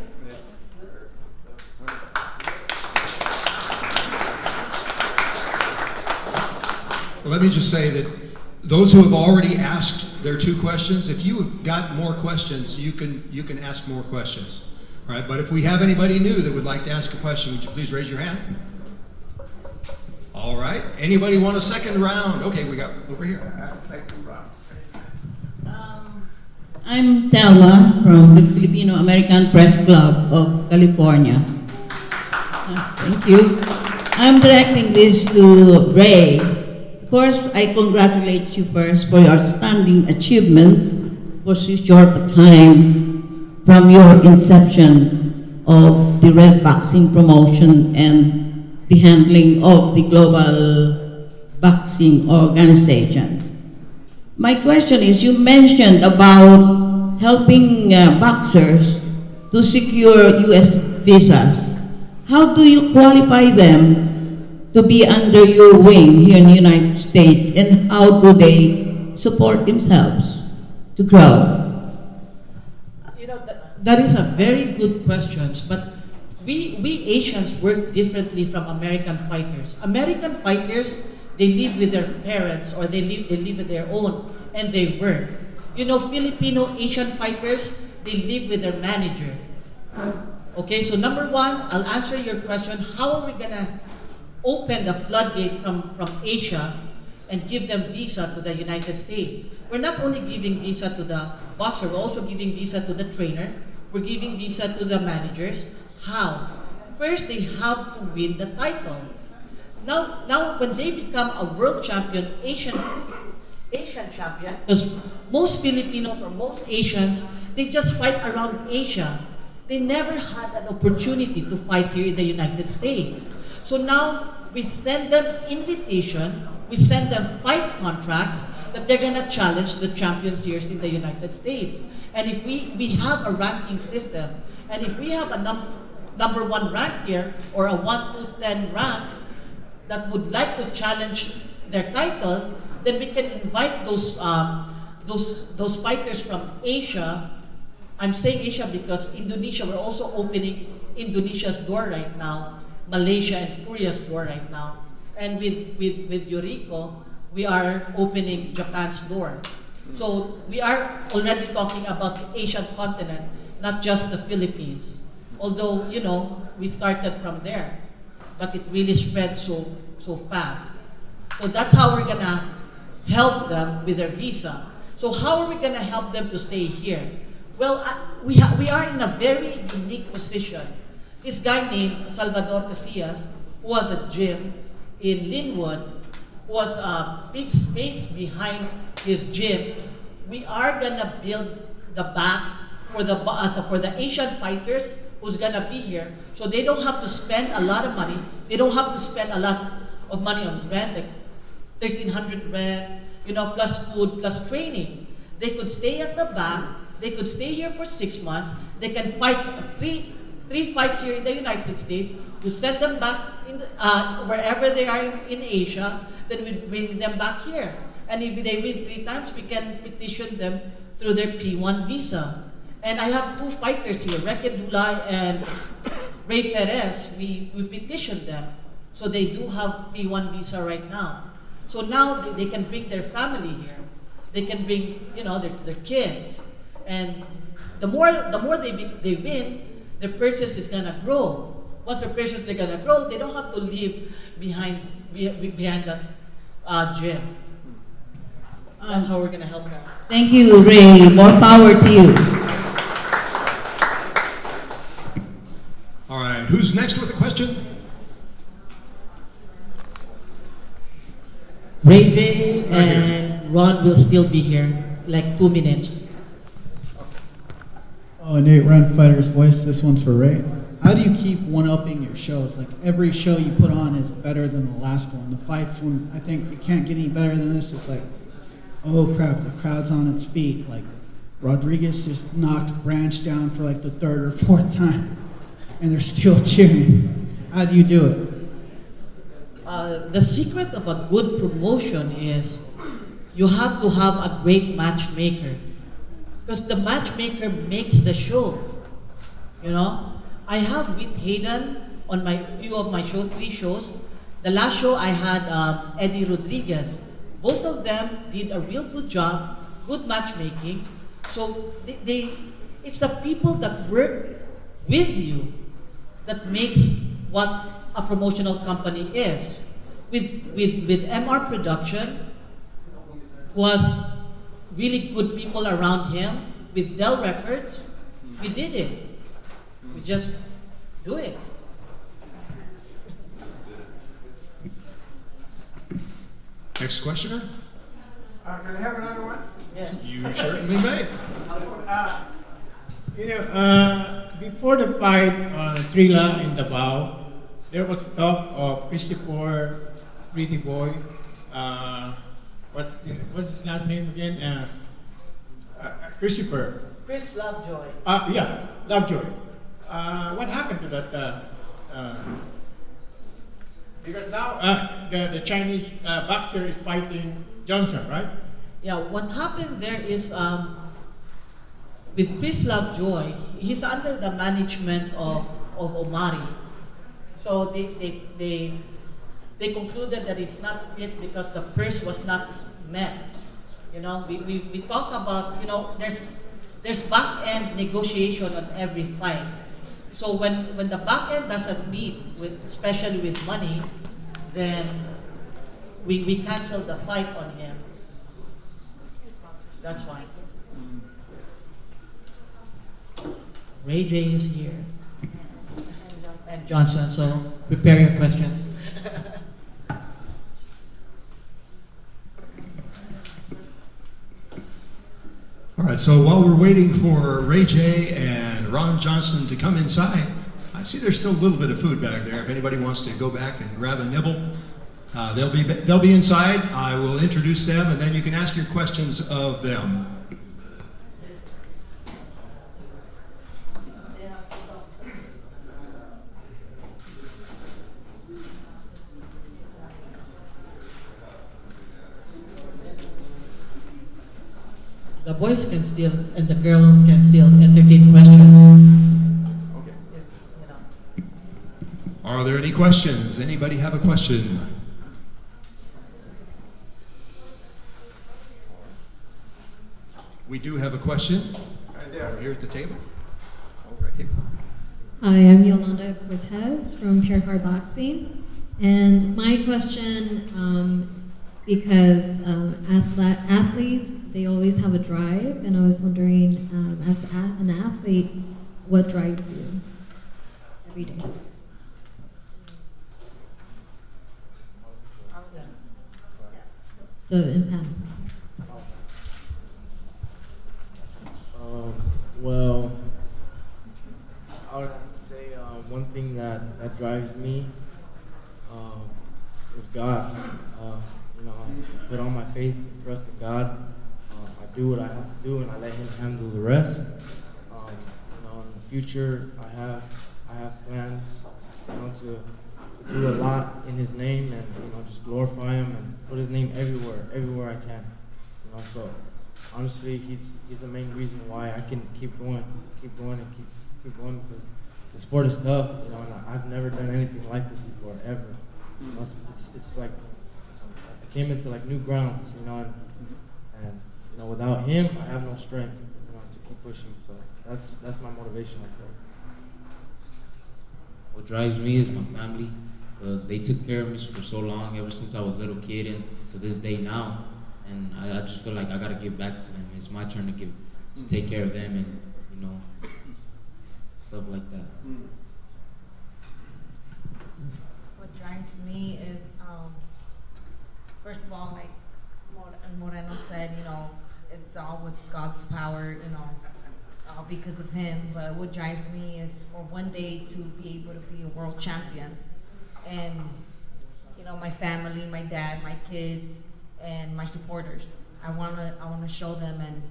Speaker 1: Let me just say that those who have already asked their 2 questions, if you have got more questions, you can ask more questions. All right, but if we have anybody new that would like to ask a question, would you please raise your hand? All right, anybody want a second round? Okay, we got over here.
Speaker 8: Second round.
Speaker 19: I'm Thelma from the Filipino American Press Club of California. Thank you. I'm directing this to Ray. Of course, I congratulate you first for your outstanding achievement for so short a time from your inception of the Red Boxing promotion and the handling of the global boxing organization. My question is, you mentioned about helping boxers to secure U.S. visas. How do you qualify them to be under your wing here in the United States, and how do they support themselves to grow?
Speaker 3: You know, that is a very good question, but we Asians work differently from American fighters. American fighters, they live with their parents or they live with their own and they work. You know, Filipino Asian fighters, they live with their manager. Okay, so number one, I'll answer your question. How are we gonna open the floodgate from Asia and give them visa to the United States? We're not only giving visa to the boxer, we're also giving visa to the trainer. We're giving visa to the managers. How? First, they have to win the title. Now, when they become a world champion, Asian champion, because most Filipinos or most Asians, they just fight around Asia. They never had an opportunity to fight here in the United States. So now we send them invitation, we send them fight contracts that they're gonna challenge the champions here in the United States. And if we have a ranking system, and if we have a number one rank here, or a 1 to 10 rank, that would like to challenge their title, then we can invite those fighters from Asia. I'm saying Asia because Indonesia, we're also opening Indonesia's door right now, Malaysia and Korea's door right now. And with Yuriko, we are opening Japan's door. So we are already talking about the Asian continent, not just the Philippines. Although, we started from there, but it really spread so fast. So that's how we're gonna help them with their visa. So how are we gonna help them to stay here? Well, we are in a very unique position. This guy named Salvador Casillas, who has a gym in Linwood, who has a big space behind his gym. We are gonna build the back for the Asian fighters who's gonna be here, so they don't have to spend a lot of money. They don't have to spend a lot of money on rent, like 1,300 rent, plus food, plus training. They could stay at the back. They could stay here for 6 months. They can fight three fights here in the United States. We send them back in wherever they are in Asia. Then we bring them back here. And if they win 3 times, we can petition them through their P1 visa. And I have 2 fighters here, Dulay and Ray Perez. We petitioned them. So they do have P1 visa right now. So now they can bring their family here. They can bring, their kids. And the more they win, their purchase is gonna grow. Once their purchase is gonna grow, they don't have to live behind that gym. That's how we're gonna help them.
Speaker 19: Thank you, Ray. More power to you.
Speaker 1: All right, who's next with a question?
Speaker 3: Ray J and Ron will still be here, like 2 minutes.
Speaker 5: Oh, Nate Ren, Fighter's Voice. This one's for Ray. How do you keep one-upping your shows? Like, every show you put on is better than the last one. The fights, when I think it can't get any better than this, it's like, oh crap, the crowd's on its feet. Like, Rodriguez just knocked Branch down for like the 3rd or 4th time, and they're still cheering. How do you do it?
Speaker 3: The secret of a good promotion is you have to have a great matchmaker. Because the matchmaker makes the show. I have with Hayden on my few of my shows, 3 shows. The last show I had Eddie Rodriguez. Both of them did a real good job, good matchmaking. So it's the people that work with you that makes what a promotional company is. With MR Production, who has really good people around him, with Dell Records, we did it. We just do it.
Speaker 1: Next questioner?
Speaker 8: Can I have another one?
Speaker 3: Yes.
Speaker 1: You certainly may.
Speaker 8: Before the fight on Thrilla in Davao, there was talk of Christopher, Pretty Boy, what's his last name again? Christopher.
Speaker 3: Chris Lovejoy.
Speaker 8: Yeah, Lovejoy. What happened to that? Because now the Chinese boxer is fighting Johnson, right?
Speaker 3: Yeah, what happened there is with Chris Lovejoy, he's under the management of Omari. So they concluded that it's not fit because the purse was not met. We talk about, there's back-end negotiation on every fight. So when the back end doesn't meet, especially with money, then we cancel the fight on him. That's why. Ray J is here. And Johnson, so prepare your questions.
Speaker 1: All right, so while we're waiting for Ray J and Ron Johnson to come inside, I see there's still a little bit of food back there. If anybody wants to go back and grab a nibble, they'll be inside. I will introduce them, and then you can ask your questions of them.
Speaker 3: The boys can still, and the girls can still entertain questions.
Speaker 1: Are there any questions? Anybody have a question? We do have a question. Right there. Over here at the table. Oh, right here.
Speaker 20: Hi, I'm Yolanda Cortez from Pure Heart Boxing. And my question, because athletes, they always have a drive, and I was wondering, as an athlete, what drives you every day? The impact.
Speaker 7: Well, I would have to say one thing that drives me is God. I put all my faith and trust in God. I do what I have to do, and I let Him handle the rest. In the future, I have plans, to do a lot in His name, and just glorify Him and put His name everywhere I can. So honestly, He's the main reason why I can keep going, and keep going, because the sport is tough, and I've never done anything like this before, ever. It's like I came into like new grounds, and without Him, I have no strength, to keep pushing. So that's my motivation right there.
Speaker 12: What drives me is my family, because they took care of me for so long, ever since I was a little kid and to this day now. And I just feel like I gotta give back to them. It's my turn to take care of them, and stuff like that.
Speaker 10: What drives me is, first of all, like Moreno said, it's all with God's power, all because of Him. But what drives me is for one day to be able to be a world champion, and my family, my dad, my kids, and my supporters. I wanna show them, and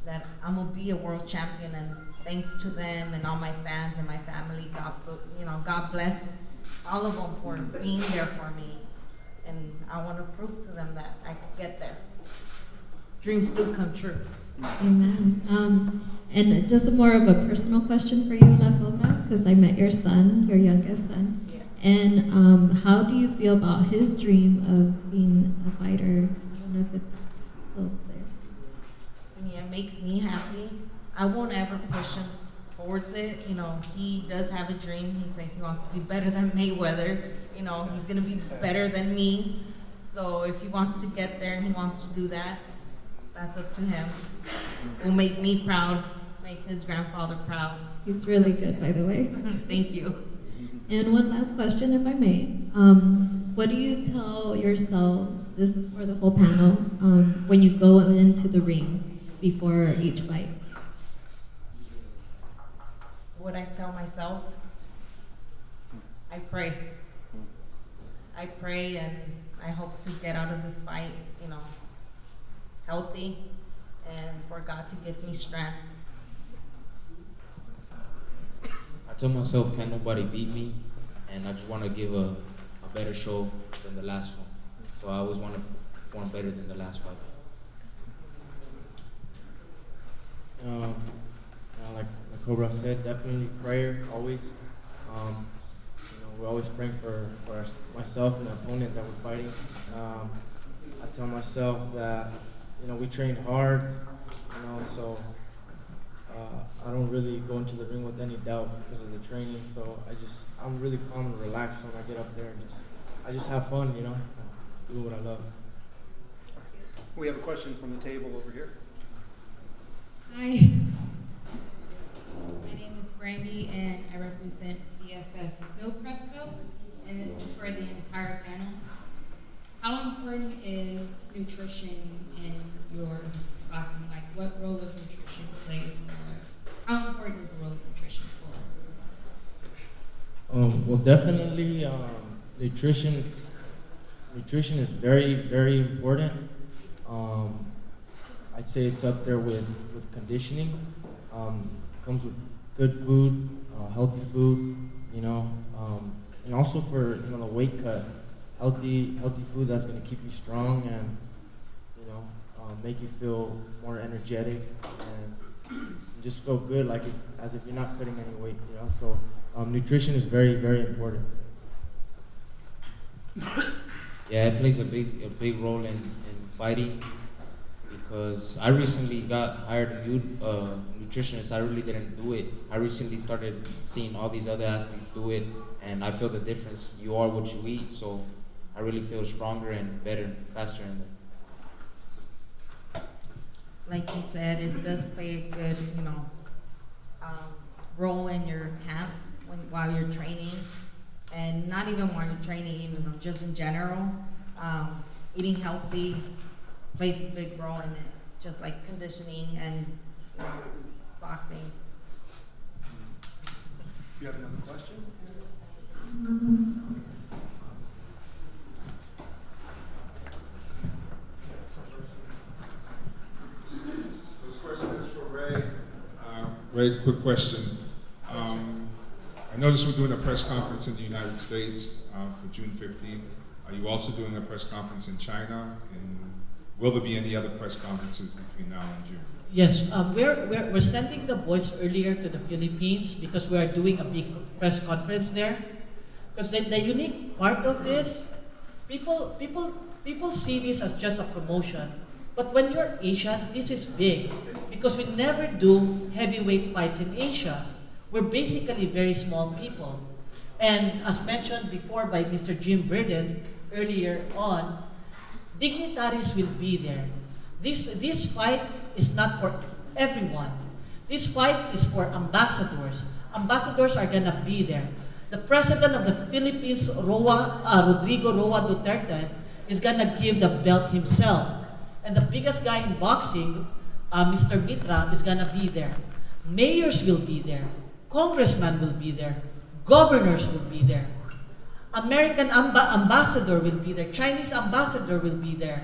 Speaker 10: that I'm gonna be a world champion, and thanks to them and all my fans and my family, God bless all of them for being there for me, and I want to prove to them that I could get there. Dreams do come true.
Speaker 20: Amen. And just more of a personal question for you, La Cobra, because I met your son, your youngest son. And how do you feel about his dream of being a fighter? I don't know if it's still there.
Speaker 10: It makes me happy. I won't ever push him towards it. He does have a dream. He says he wants to be better than Mayweather. He's going to be better than me. So if he wants to get there and he wants to do that, that's up to him. Will make me proud, make his grandfather proud.
Speaker 20: He's really good, by the way.
Speaker 10: Thank you.
Speaker 20: And one last question, if I may. What do you tell yourselves, this is for the whole panel, when you go into the ring before each fight?
Speaker 10: What I tell myself, I pray. I pray, and I hope to get out of this fight, healthy, and for God to give me strength.
Speaker 12: I tell myself, can't nobody beat me, and I just want to give a better show than the last one. So I always want to perform better than the last fight.
Speaker 7: Like Cobra said, definitely prayer, always. We're always praying for myself and the opponent that we're fighting. I tell myself that, we trained hard, so I don't really go into the ring with any doubt because of the training. So I'm really calm and relaxed when I get up there. And I just have fun, you know, do what I love.
Speaker 4: We have a question from the table over here.
Speaker 21: Hi. My name is Brandy and I represent BFF Phil Prep Co. And this is for the entire panel. How important is nutrition in your boxing? Like, what role does nutrition play? How important is the role of nutrition for?
Speaker 7: Well, definitely, nutrition is very, very important. I'd say it's up there with conditioning. Comes with good food, healthy food, you know, and also for, you know, the weight cut, healthy food that's going to keep you strong and, you know, make you feel more energetic and just feel good, like as if you're not cutting any weight, you know. So nutrition is very, very important.
Speaker 12: Yeah, it plays a big role in fighting, because I recently got hired a new nutritionist. I really didn't do it. I recently started seeing all these other athletes do it, and I feel the difference. You are what you eat, so I really feel stronger and better, faster in it.
Speaker 10: Like he said, it does play a good, role in your camp while you're training, and not even while you're training, just in general. Eating healthy plays a big role in it, just like conditioning and boxing.
Speaker 4: You have another question?
Speaker 11: So this question is for Ray. Ray, quick question. I noticed we're doing a press conference in the United States for June 15th. Are you also doing a press conference in China? And will there be any other press conferences between now and June?
Speaker 3: Yes, we're sending the boys earlier to the Philippines because we are doing a big press conference there. Because the unique part of this, people see this as just a promotion. But when you're Asian, this is big because we never do heavyweight fights in Asia. We're basically very small people. And as mentioned before by Mr. Jim Verdon earlier on, dignitaries will be there. This fight is not for everyone. This fight is for ambassadors. Ambassadors are gonna be there. The president of the Philippines, Rodrigo Roa Duterte, is gonna give the belt himself. And the biggest guy in boxing, Mr. Mitra, is gonna be there. Mayors will be there. Congressmen will be there. Governors will be there. American ambassador will be there. Chinese ambassador will be there.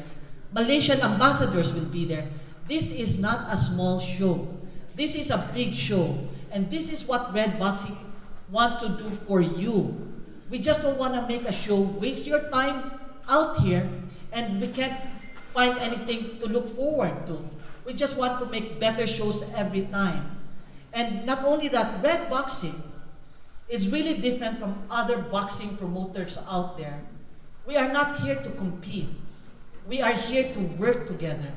Speaker 3: Malaysian ambassadors will be there. This is not a small show. This is a big show. And this is what Red Boxing want to do for you. We just don't want to make a show, waste your time out here, and we can't find anything to look forward to. We just want to make better shows every time. And not only that, Red Boxing is really different from other boxing promoters out there. We are not here to compete. We are here to work together.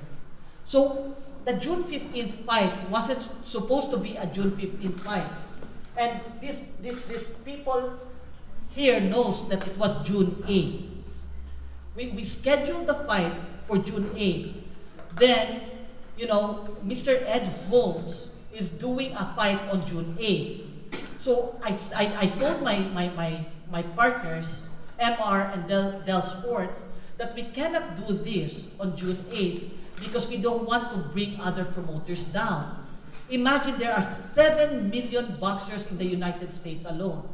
Speaker 3: So the June 15th fight wasn't supposed to be a June 15th fight. And this people here knows that it was June 8th. We scheduled the fight for June 8th. Then, Mr. Ed Holmes is doing a fight on June 8th. So I told my partners, MR and Del Sports, that we cannot do this on June 8th because we don't want to bring other promoters down. Imagine there are 7 million boxers in the United States alone.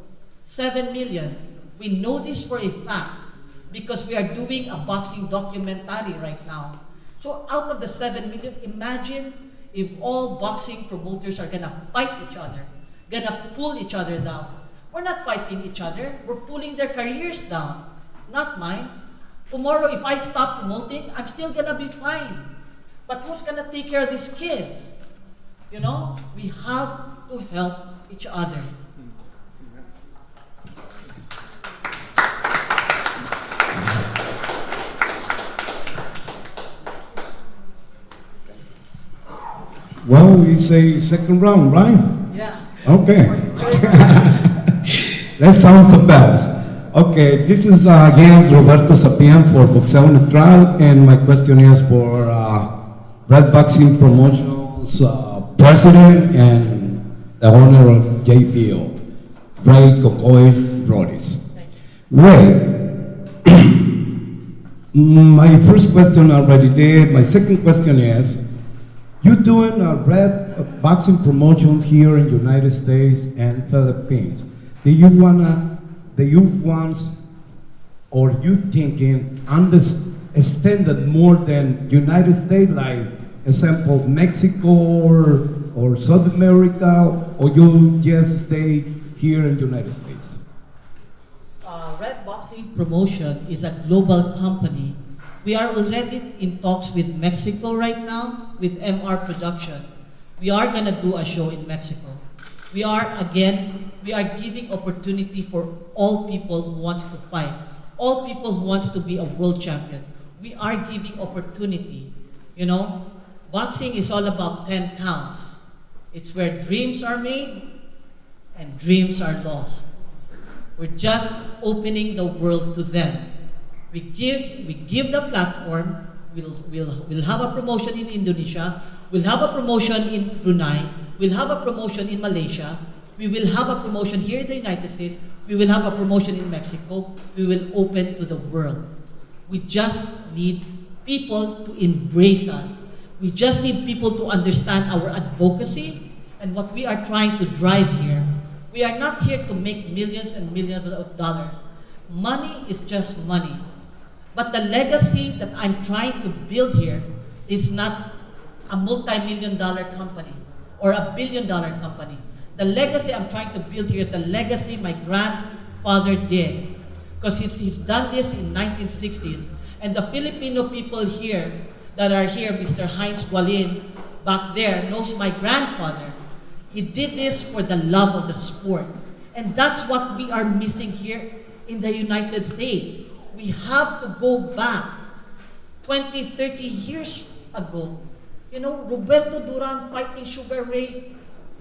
Speaker 3: 7 million. We know this for a fact because we are doing a boxing documentary right now. So out of the 7 million, imagine if all boxing promoters are gonna fight each other, gonna pull each other down. We're not fighting each other, we're pulling their careers down, not mine. Tomorrow, if I stop promoting, I'm still gonna be fine. But who's gonna take care of these kids? We have to help each other.
Speaker 18: Well, we say second round, right?
Speaker 3: Yeah.
Speaker 18: Okay. Let's sound the bells. Okay, this is again Roberto Sapien for Boxeo Neutral, and my question is for Red Boxing Promotions President and the owner of JPO, Ray Cocoy Ruiz. Ray, my first question already did. My second question is, you're doing Red Boxing Promotions here in United States and Philippines. Do you want, or you thinking, extend it more than United States, like example Mexico or South America, or you just stay here in United States?
Speaker 3: Red Boxing Promotion is a global company. We are already in talks with Mexico right now, with MR Production. We are going to do a show in Mexico. We are giving opportunity for all people who wants to fight, all people who wants to be a world champion. We are giving opportunity. You know, boxing is all about 10 counts. It's where dreams are made and dreams are lost. We're just opening the world to them. We give the platform. We'll have a promotion in Indonesia. We'll have a promotion in Brunei. We'll have a promotion in Malaysia. We will have a promotion here in the United States. We will have a promotion in Mexico. We will open to the world. We just need people to embrace us. We just need people to understand our advocacy and what we are trying to drive here. We are not here to make millions and millions of dollars. Money is just money. But the legacy that I'm trying to build here is not a multi-million-dollar company or a billion-dollar company. The legacy I'm trying to build here is the legacy my grandfather did. Because he's done this in 1960s. And the Filipino people here that are here, Mr. Heinz Gualin, back there, knows my grandfather. He did this for the love of the sport. And that's what we are missing here in the United States. We have to go back 20, 30 years ago. You know, Roberto Duran fighting Sugar Ray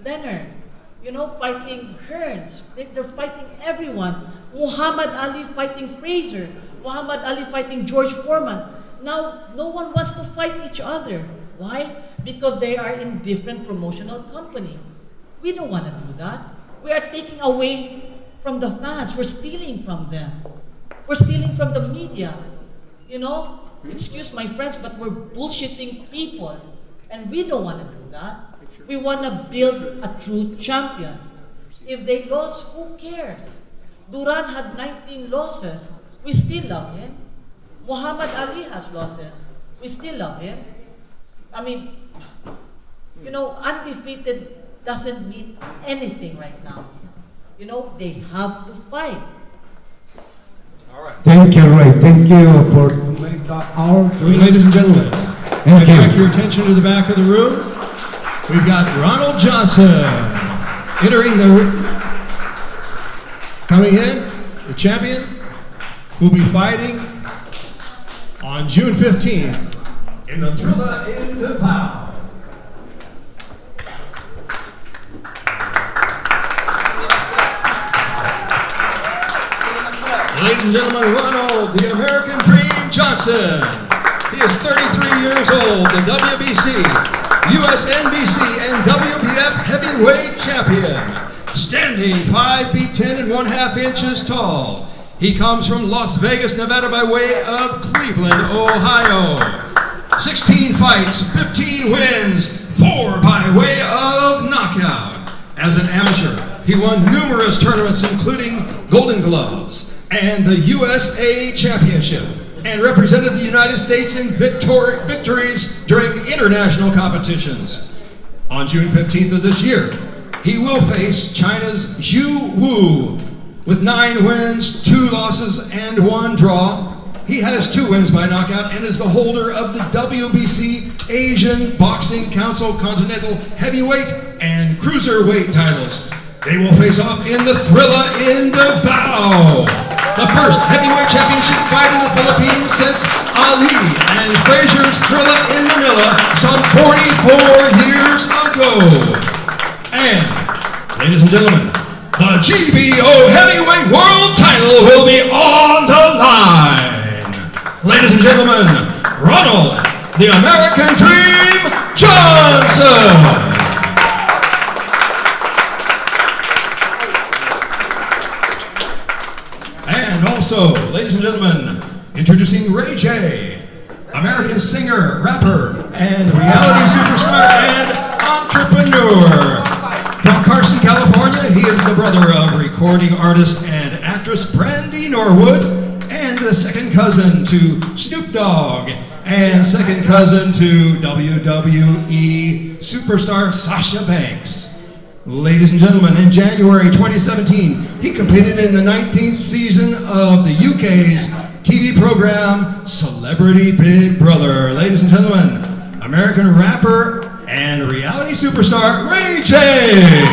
Speaker 3: Leonard. You know, fighting Hearns. They're fighting everyone. Muhammad Ali fighting Frazier. Muhammad Ali fighting George Foreman. Now, no one wants to fight each other. Why? Because they are in different promotional company. We don't want to do that. We are taking away from the fans. We're stealing from them. We're stealing from the media. You know, excuse my French, but we're bullshitting people. And we don't want to do that. We want to build a true champion. If they lost, who cares? Duran had 19 losses. We still love him. Muhammad Ali has losses. We still love him. I mean, you know, undefeated doesn't mean anything right now. You know, they have to fight.
Speaker 1: All right.
Speaker 18: Thank you, Ray. Thank you for making our.
Speaker 1: Ladies and gentlemen, I
Speaker 18: Thank you.
Speaker 1: direct your attention to the back of the room. We've got Ronald Johnson coming in, the champion, who'll be fighting on June 15th in the Thrilla in Davao. Ladies and gentlemen, Ronald, the American Dream Johnson. He is 33 years old, the WBC, USNBC, and WPF heavyweight champion. Standing 5 feet 10 and 1/2 inches tall. He comes from Las Vegas, Nevada by way of Cleveland, Ohio. 16 fights, 15 wins, 4 by way of knockout. As an amateur, he won numerous tournaments including Golden Gloves and the USA Championship, and represented the United States in victories during international competitions. On June 15th of this year, he will face China's Zhu Wu with 9 wins, 2 losses, and 1 draw. He has 2 wins by knockout and is the holder of the WBC Asian Boxing Council Continental Heavyweight and Cruiserweight titles. They will face off in the Thrilla in Davao, the first heavyweight championship fight in the Philippines since Ali and Frazier's Thrilla in Manila some 44 years ago. go. And, ladies and gentlemen, the GBO Heavyweight World title will be on the line. Ladies and gentlemen, Ronald, the American Dream Johnson. And also, ladies and gentlemen, introducing Ray J, American singer, rapper, and reality superstar and entrepreneur. From Carson, California, he is the brother of recording artist and actress Brandy Norwood, and the second cousin to Snoop Dogg, and second cousin to WWE superstar Sasha Banks. Ladies and gentlemen, in January 2017, he competed in the 19th season of the UK's TV program Celebrity Big Brother. Ladies and gentlemen, American rapper and reality superstar Ray J.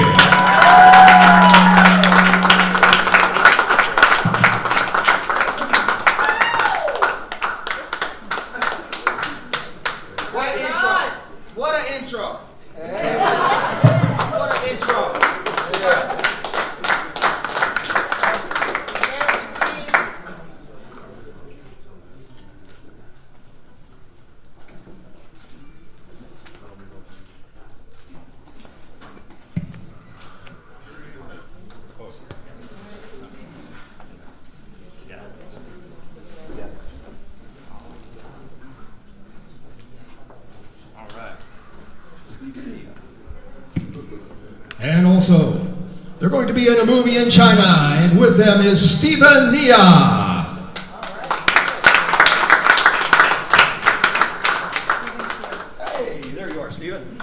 Speaker 1: And also, they're going to be in a movie in China, and with them is Stephen Nia.
Speaker 2: Hey, there you are, Stephen.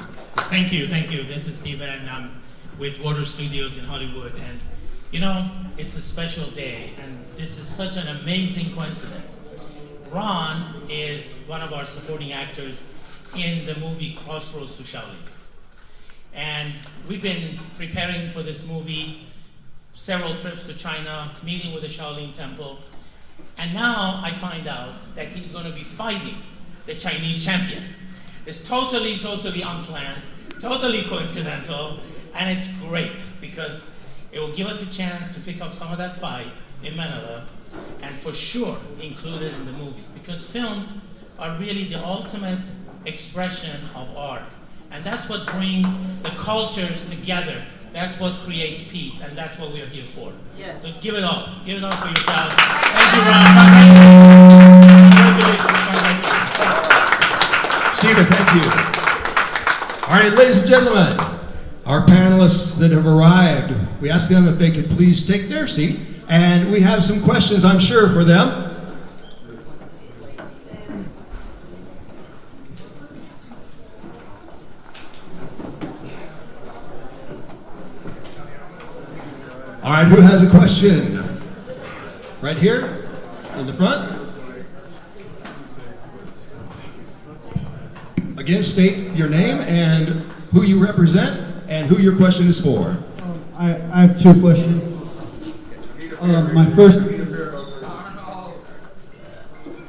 Speaker 22: Thank you. This is Stephen. I'm with Water Studios in Hollywood, and you know, it's a special day, and this is such an amazing coincidence. Ron is one of our supporting actors in the movie Crossroads to Shaolin. And we've been preparing for this movie, several trips to China, meeting with the Shaolin Temple, and now I find out that he's going to be fighting the Chinese champion. It's totally unplanned, totally coincidental, and it's great because it will give us a chance to pick up some of that fight in Manila, and for sure include it in the movie, because films are really the ultimate expression of art. And that's what brings the cultures together. That's what creates peace, and that's what we are here for.
Speaker 3: Yes.
Speaker 22: So give it all. Give it all for yourselves. Thank you, Ron. Congratulations.
Speaker 1: Stephen, thank you. All right, ladies and gentlemen, our panelists that have arrived, we asked them if they could please take their seat, and we have some questions, I'm sure, for them. All right, who has a question? Right here, in the front. Again, state your name and who you represent and who your question is for.
Speaker 5: I have two questions. My first,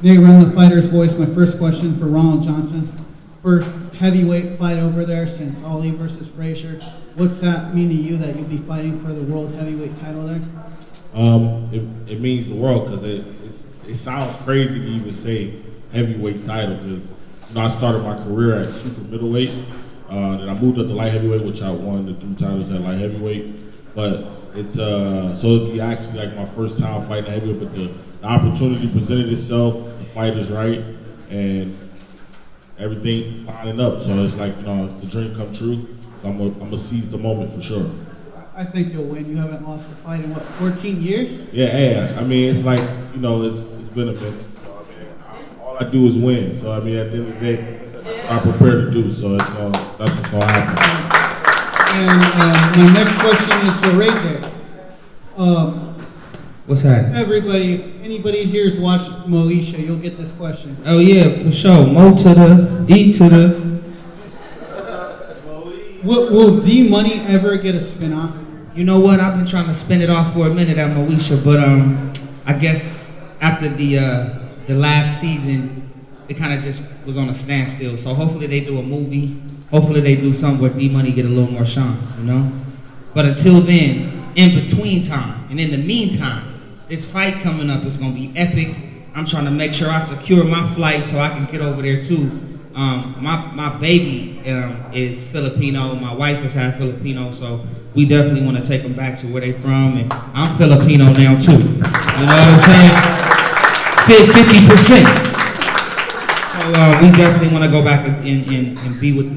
Speaker 5: they run the fighter's voice. My first question for Ronald Johnson. First heavyweight fight over there since Ali versus Frazier. What's that mean to you that you'll be fighting for the world heavyweight title there?
Speaker 23: It means the world because it sounds crazy to even say heavyweight title because I started my career at super middleweight. Then I moved up to light heavyweight, which I won the 3 titles at light heavyweight. But it's so it'd be actually like my first time fighting heavyweight. But the opportunity presented itself, the fight is right, and everything lining up. So it's like it's the dream come true. So I'm gonna seize the moment for sure.
Speaker 5: I think you'll win. You haven't lost a fight in what, 14 years?
Speaker 23: Yeah. I mean, it's like it's been a bit. So, I mean, all I do is win. So I mean, at the end of the day, I'm prepared to do. So that's what's gonna happen.
Speaker 5: And my next question is for Ray J.
Speaker 24: What's that?
Speaker 5: Anybody here's watched Moesha, you'll get this question.
Speaker 24: Oh yeah, for sure. Mo to the E to the.
Speaker 5: Will D-Money ever get a spin-off?
Speaker 24: You know what? I've been trying to spin it off for a minute at Moesha, but I guess after the last season, it kind of just was on a standstill. So hopefully they do a movie hopefully they do something where D-Money get a little more shine, you know? But until then, in between time, and in the meantime, this fight coming up is gonna be epic. I'm trying to make sure I secure my flight so I can get over there too. My baby is Filipino. My wife is half Filipino, so we definitely want to take them back to where they from. And I'm Filipino now too. You know what I'm saying? 50%. So we definitely want to go back and be with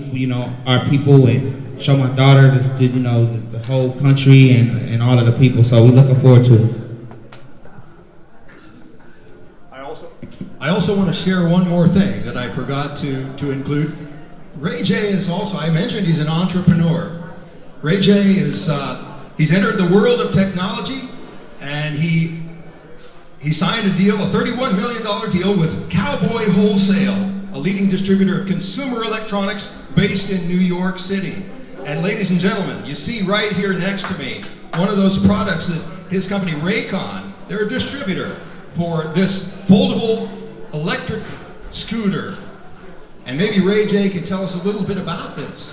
Speaker 24: our people and show my daughter this, the whole country and all of the people. So we're looking forward to it.
Speaker 1: I also want to share one more thing that I forgot to include. Ray J is also, I mentioned he's an entrepreneur. Ray J is, he's entered the world of technology, and he signed a deal, a $31 million deal with Cowboy Wholesale, a leading distributor of consumer electronics based in New York City. And ladies and gentlemen, you see right here next to me, one of those products that his company, Raycon, they're a distributor for this foldable electric scooter. And maybe Ray J can tell us a little bit about this.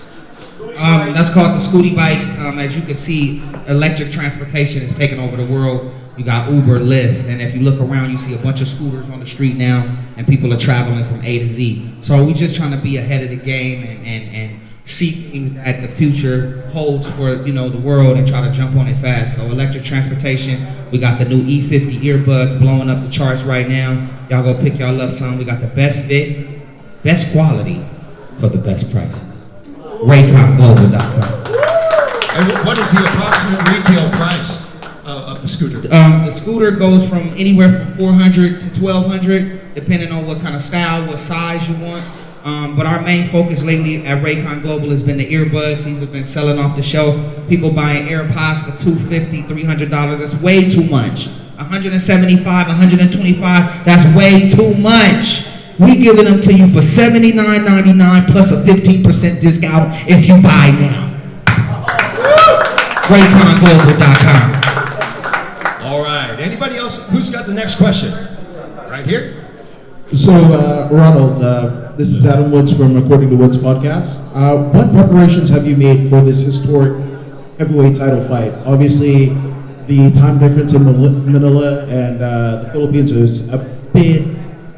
Speaker 24: That's called the Scooty Bike. As you can see, electric transportation is taking over the world. You got Uber, Lyft, and if you look around, you see a bunch of scooters on the street now, and people are traveling from A to Z. So we're just trying to be ahead of the game and see things that the future holds for the world and try to jump on it fast. So electric transportation, we got the new E50 earbuds blowing up the charts right now. Y'all go pick y'all up some. We got the best fit, best quality for the best prices. RayconGlobal.com.
Speaker 1: And what is the approximate retail price of the scooter?
Speaker 24: The scooter goes from anywhere from $400 to $1,200, depending on what kind of style, what size you want. But our main focus lately at Raycon Global has been the earbuds. These have been selling off the shelf. People buying AirPods for $250, $300. That's way too much. $175, $125. That's way too much. We giving them to you for $79.99 plus a 15% discount if you buy now. RayconGlobal.com.
Speaker 1: All right. Anybody else? Who's got the next question? Right here.
Speaker 9: So, Ronald, this is Adam Woods from According to Woods podcast. What preparations have you made for this historic heavyweight title fight? Obviously, the time difference in Manila and the Philippines is a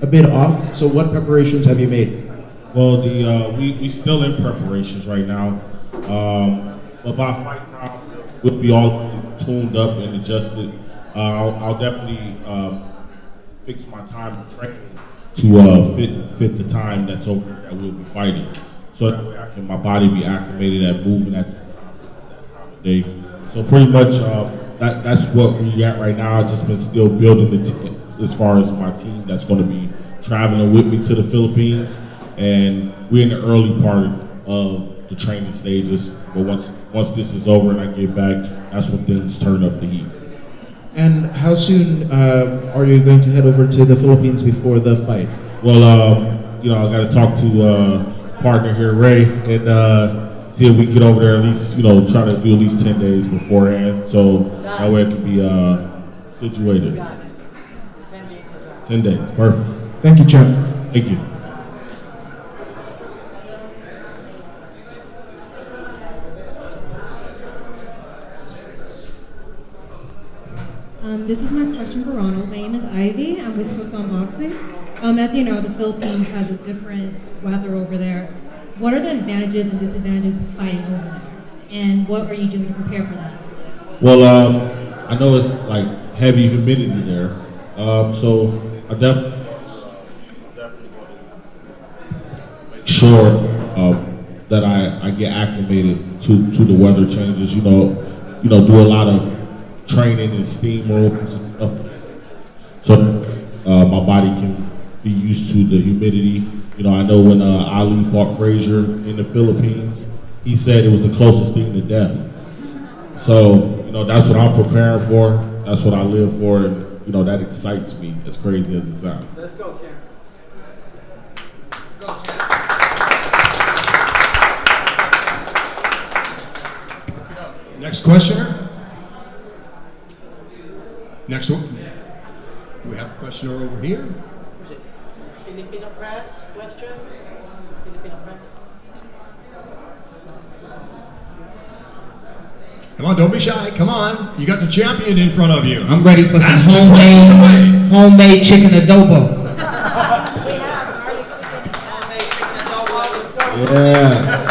Speaker 9: bit off. So, what preparations have you made?
Speaker 23: Well, we still in preparations right now. But by fight time, we'll be all tuned up and adjusted. I'll definitely fix my time of training to fit the time that's over that we'll be fighting, so that way my body be acclimated at moving at that time of day. So pretty much that's what we're at right now. I've just been still building as far as my team that's going to be traveling with me to the Philippines, and we're in the early part of the training stages. But once this is over and I get back, that's when things turn up the heat.
Speaker 9: And how soon are you going to head over to the Philippines before the fight?
Speaker 23: Well, I got to talk to partner here, Ray, and see if we can get over there at least, try to do at least 10 days beforehand, so that way it can be situated. 10 days, perfect.
Speaker 9: Thank you, Champ.
Speaker 23: Thank you.
Speaker 17: This is my question for Ronald. My name is Ivy. I'm with Hooked on Boxing. As you know, the Philippines has a different weather over there. What are the advantages and disadvantages of fighting over there? And what are you doing to prepare for that?
Speaker 23: Well, I know it's like heavy humidity there, so I definitely make sure that I get acclimated to the weather changes. Do a lot of training in steam rooms and stuff, so my body can be used to the humidity. I know when Ali fought Frazier in the Philippines, he said it was the closest thing to death. So that's what I'm preparing for. That's what I live for, and that excites me, as crazy as it sounds.
Speaker 2: Let's go, Champ.
Speaker 1: Next questioner. Next one. We have a questioner over here.
Speaker 3: Filipino press question. Filipino press.
Speaker 1: Come on, don't be shy. Come on. You got the champion in front of you.
Speaker 24: I'm ready for some
Speaker 1: Ask the questions away.
Speaker 24: homemade chicken adobo.
Speaker 23: Yeah.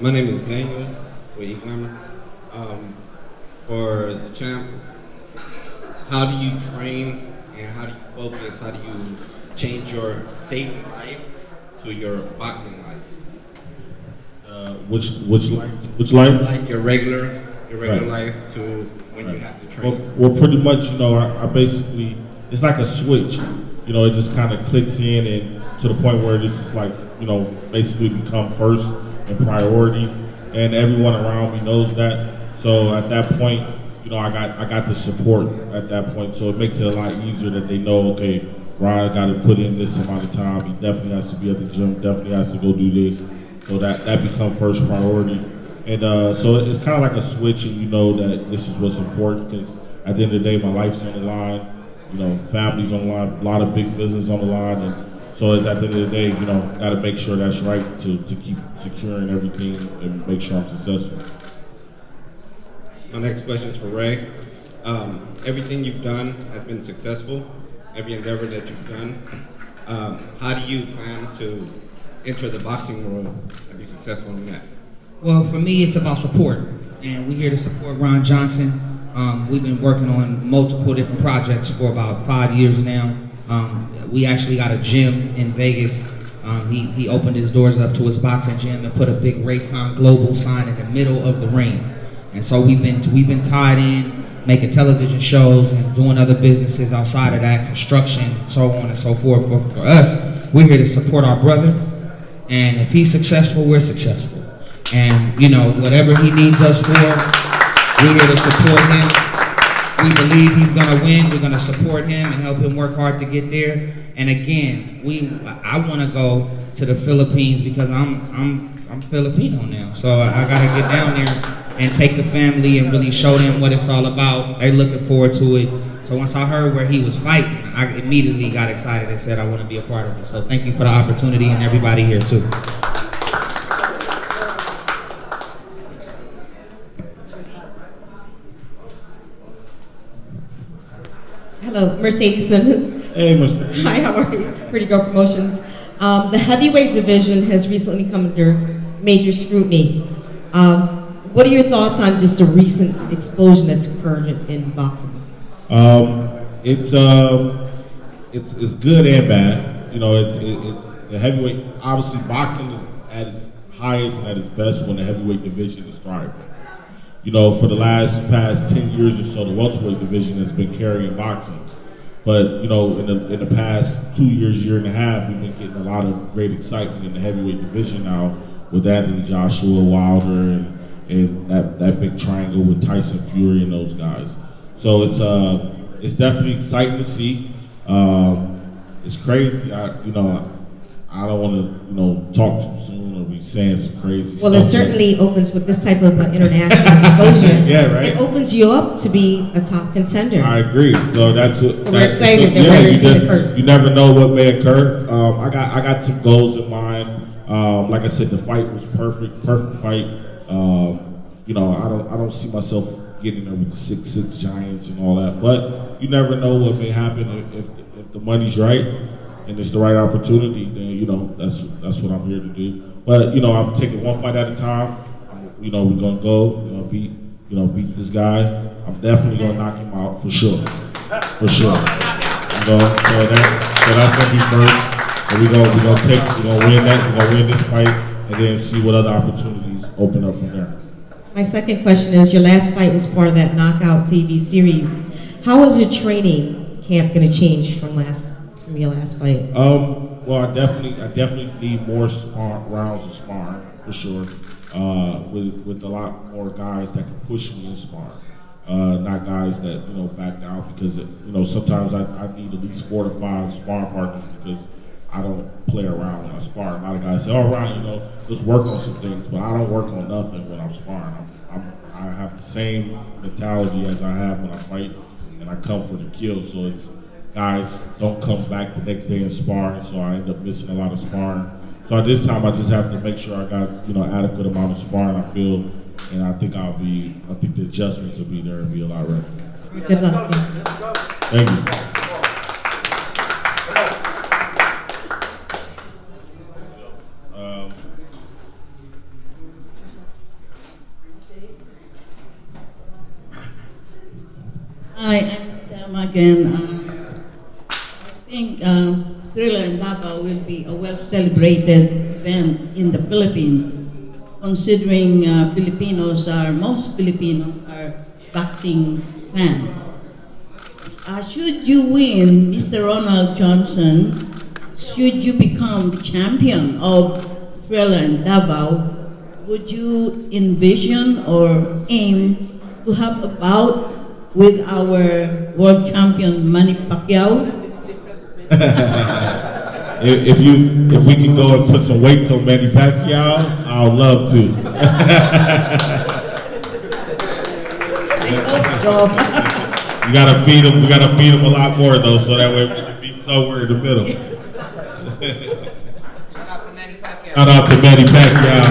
Speaker 13: My name is Daniel with Economic. For the champ, how do you train and how do you focus? How do you change your daily life to your boxing life?
Speaker 23: Which life?
Speaker 13: Like your regular
Speaker 23: Right.
Speaker 13: life to when you have to train.
Speaker 23: Well, pretty much, you know, I basically, it's like a switch. You know, it just kind of clicks in and to the point where this is like, you know, basically become first and priority. And everyone around me knows that. So at that point, you know, I got the support at that point. So it makes it a lot easier that they know, okay, Ryan got to put in this amount of time. He definitely has to be at the gym, definitely has to go do this. So that becomes first priority. And so it's kind of like a switch, and you know that this is what's important because at the end of the day, my life's on the line, you know, family's on the line, a lot of big business on the line, and so it's at the end of the day, you know, got to make sure that's right to keep securing everything and make sure I'm successful.
Speaker 13: My next question is for Ray. Everything you've done has been successful, every endeavor that you've done. How do you plan to enter the boxing world and be successful in that?
Speaker 24: Well, for me, it's about support, and we're here to support Ron Johnson. We've been working on multiple different projects for about 5 years now. We actually got a gym in Vegas. He opened his doors up to his boxing gym and put a big Raycon Global sign in the middle of the ring. And so we've been tied in, making television shows and doing other businesses outside of that, construction, and so on and so forth. For us, we're here to support our brother, and if he's successful, we're successful. And, you know, whatever he needs us for, we're here to support him. We believe he's going to win. We're going to support him and help him work hard to get there. And again, I want to go to the Philippines because I'm Filipino now. So I got to get down there and take the family and really show them what it's all about. They're looking forward to it. So once I heard where he was fighting, I immediately got excited and said I want to be a part of it. So thank you for the opportunity and everybody here too.
Speaker 14: Hello, Mercedes Simmons.
Speaker 23: Hey, Mercedes.
Speaker 14: Hi, how are you? Pretty Girl Promotions. The heavyweight division has recently come under major scrutiny. What are your thoughts on just a recent explosion that's occurred in boxing?
Speaker 23: It's good and bad. You know, it's the heavyweight. Obviously, boxing is at its highest and at its best when the heavyweight division is thriving. You know, for the past 10 years or so, the welterweight division has been carrying boxing. But, you know, in the past 2 years, year and a half, we've been getting a lot of great excitement in the heavyweight division now with Anthony Joshua, Wilder, and that big triangle with Tyson Fury and those guys. So it's definitely exciting to see. It's crazy. I don't want to, talk too soon or be saying some crazy stuff.
Speaker 14: Well, it certainly opens with this type of international exposure.
Speaker 23: Yeah, right.
Speaker 14: It opens you up to be a top contender.
Speaker 23: I agree. So that's what.
Speaker 14: So we're excited that we're seeing it first.
Speaker 23: You never know what may occur. I got some goals in mind. Like I said, the fight was perfect fight. I don't see myself getting there with the 6'6" giants and all that. But you never know what may happen if the money's right and it's the right opportunity. Then that's what I'm here to do. But I'm taking one fight at a time. We're gonna go. Beat this guy. I'm definitely gonna knock him out for sure. For sure. So that's gonna be first. And we're gonna win that. We're gonna win this fight, and then see what other opportunities open up from there.
Speaker 14: My second question is, your last fight was part of that Knockout TV series. How is your training camp going to change from your last fight?
Speaker 23: Well, I definitely need more rounds of sparring for sure. With a lot more guys that can push me in sparring. Not guys that back out because sometimes I need at least 4 to 5 sparring partners because I don't play around when I spar. A lot of guys say, "Oh, Ryan, let's work on some things," but I don't work on nothing when I'm sparring. I have the same mentality as I have when I fight, and I come for the kill. So it's guys don't come back the next day and spar, so I end up missing a lot of sparring. So at this time, I just have to make sure I got adequate amount of sparring. I feel, and I think the adjustments will be there and be a lot ready.
Speaker 14: Good luck.
Speaker 23: Thank you.
Speaker 6: Hi, I'm Temo again. I think Thrilla and Davao will be a well-celebrated event in the Philippines, considering most Filipinos are boxing fans. Should you win, Mr. Ronald Johnson, should you become the champion of Thrilla and Davao, would you envision or aim to have a bout with our world champion Manny Pacquiao?
Speaker 23: if we can go and put some weight on Manny Pacquiao, I'd love to. We gotta feed him. We gotta feed him a lot more though, so that way we can be somewhere in the middle. Shout out to Manny Pacquiao.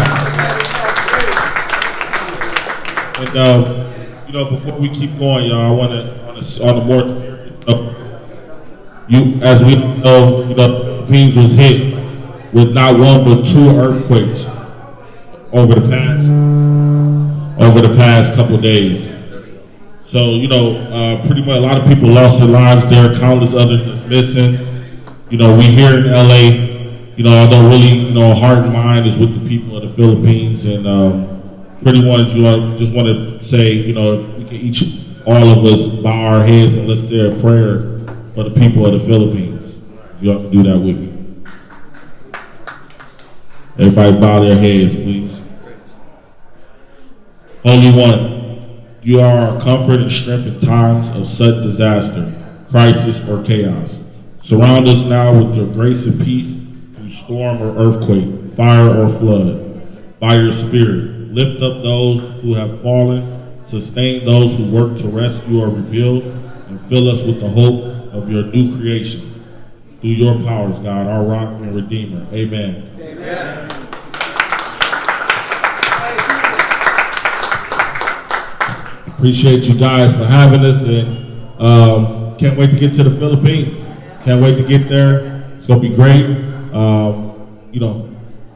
Speaker 23: And before we keep going, y'all, I want to on a more as we know, the Philippines was hit with not one but 2 earthquakes over the past couple of days. So pretty much a lot of people lost their lives there. Countless others are missing. We here in L.A. Although really heart and mind is with the people of the Philippines, and just want to say if we can all of us bow our heads and let's say a prayer for the people of the Philippines. If y'all can do that with me. Everybody bow their heads, please. Holy One, you are our comfort and strength in times of sudden disaster, crisis, or chaos. Surround us now with your grace and peace through storm or earthquake, fire or flood. By your Spirit, lift up those who have fallen, sustain those who work to rescue or rebuild, and fill us with the hope of your new creation. Through your powers, God, our rock and redeemer. Amen. Amen. Appreciate you guys for having us, and can't wait to get to the Philippines. Can't wait to get there. It's gonna be great.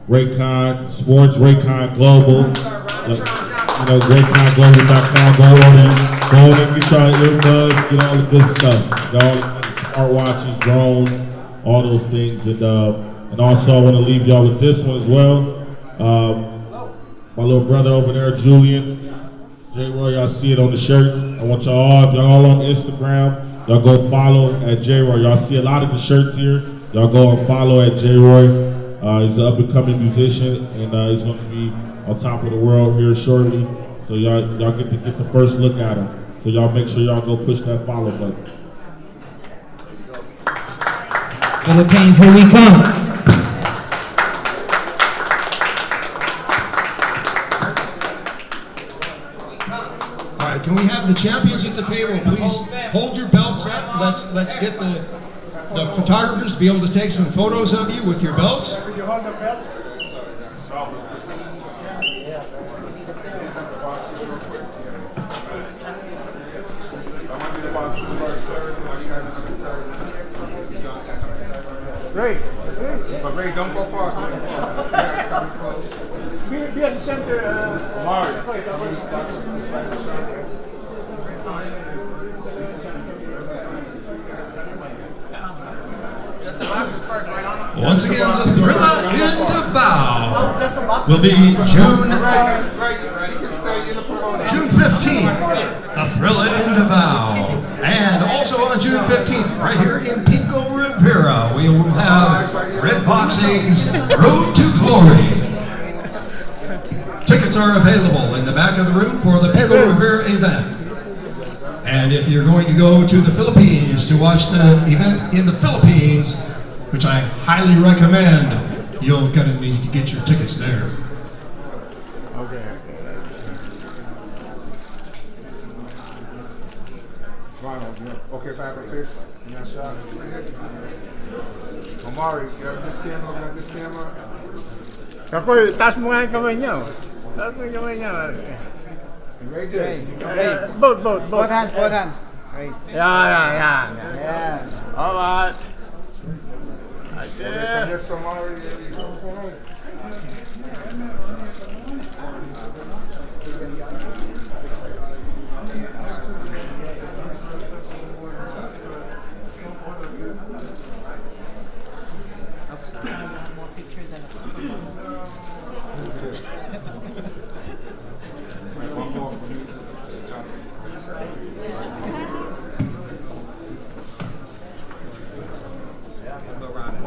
Speaker 23: Raycon Sports, Raycon Global. Rayconglobal.com. Go and get your earbuds, get all the good stuff. Smartwatches, drones, all those things, and also I want to leave y'all with this one as well. My little brother over there, Julian. J-Roy, y'all see it on the shirts. I want y'all all, if y'all all on Instagram, y'all go follow at J-Roy. Y'all see a lot of the shirts here. Y'all go and follow at J-Roy. He's an up-and-coming musician, and he's going to be on top of the world here shortly. So y'all get to get the first look at him. So y'all make sure y'all go push that follow button.
Speaker 24: Philippines, here we come.
Speaker 1: Can we have the champions at the table, please? Hold your belts up. Let's get the photographers to be able to take some photos of you with your belts.
Speaker 11: Ray, but Ray, don't go far.
Speaker 8: Be at the center.
Speaker 1: Once again, the Thrilla in Davao will be June 15th. The Thrilla in Davao. And also on June 15th, right here in Pico Rivera, we will have Red Boxing's Road to Glory. Tickets are available in the back of the room for the Pico Rivera event. And if you're going to go to the Philippines to watch the event in the Philippines, which I highly recommend, you're going to need to get your tickets there.
Speaker 11: Ronald, you okay if I have a fist in that shot? Omari, you have this camera, you have this camera?
Speaker 8: Ako, taas mo nga yung kamay niya. Taas mo yung kamay niya.
Speaker 11: Ray J.
Speaker 8: Both hands.
Speaker 15: Right.
Speaker 8: Yeah. All right. Right there.
Speaker 11: Next to Omari,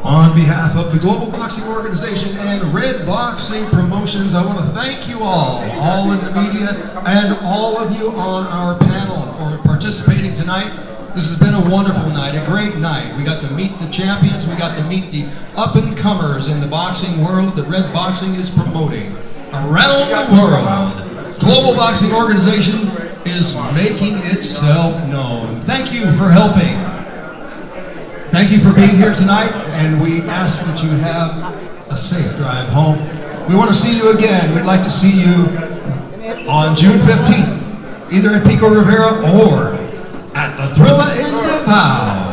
Speaker 1: On behalf of the Global Boxing Organization and Red Boxing Promotions, I want to thank you all in the media, and all of you on our panel for participating tonight. This has been a wonderful night, a great night. We got to meet the champions, we got to meet the up-and-comers in the boxing world that Red Boxing is promoting around the world. Global Boxing Organization is making itself known. Thank you for helping. Thank you for being here tonight, and we ask that you have a safe drive home. We want to see you again. We'd like to see you on June 15th, either at Pico Rivera or at the Thrilla in Davao.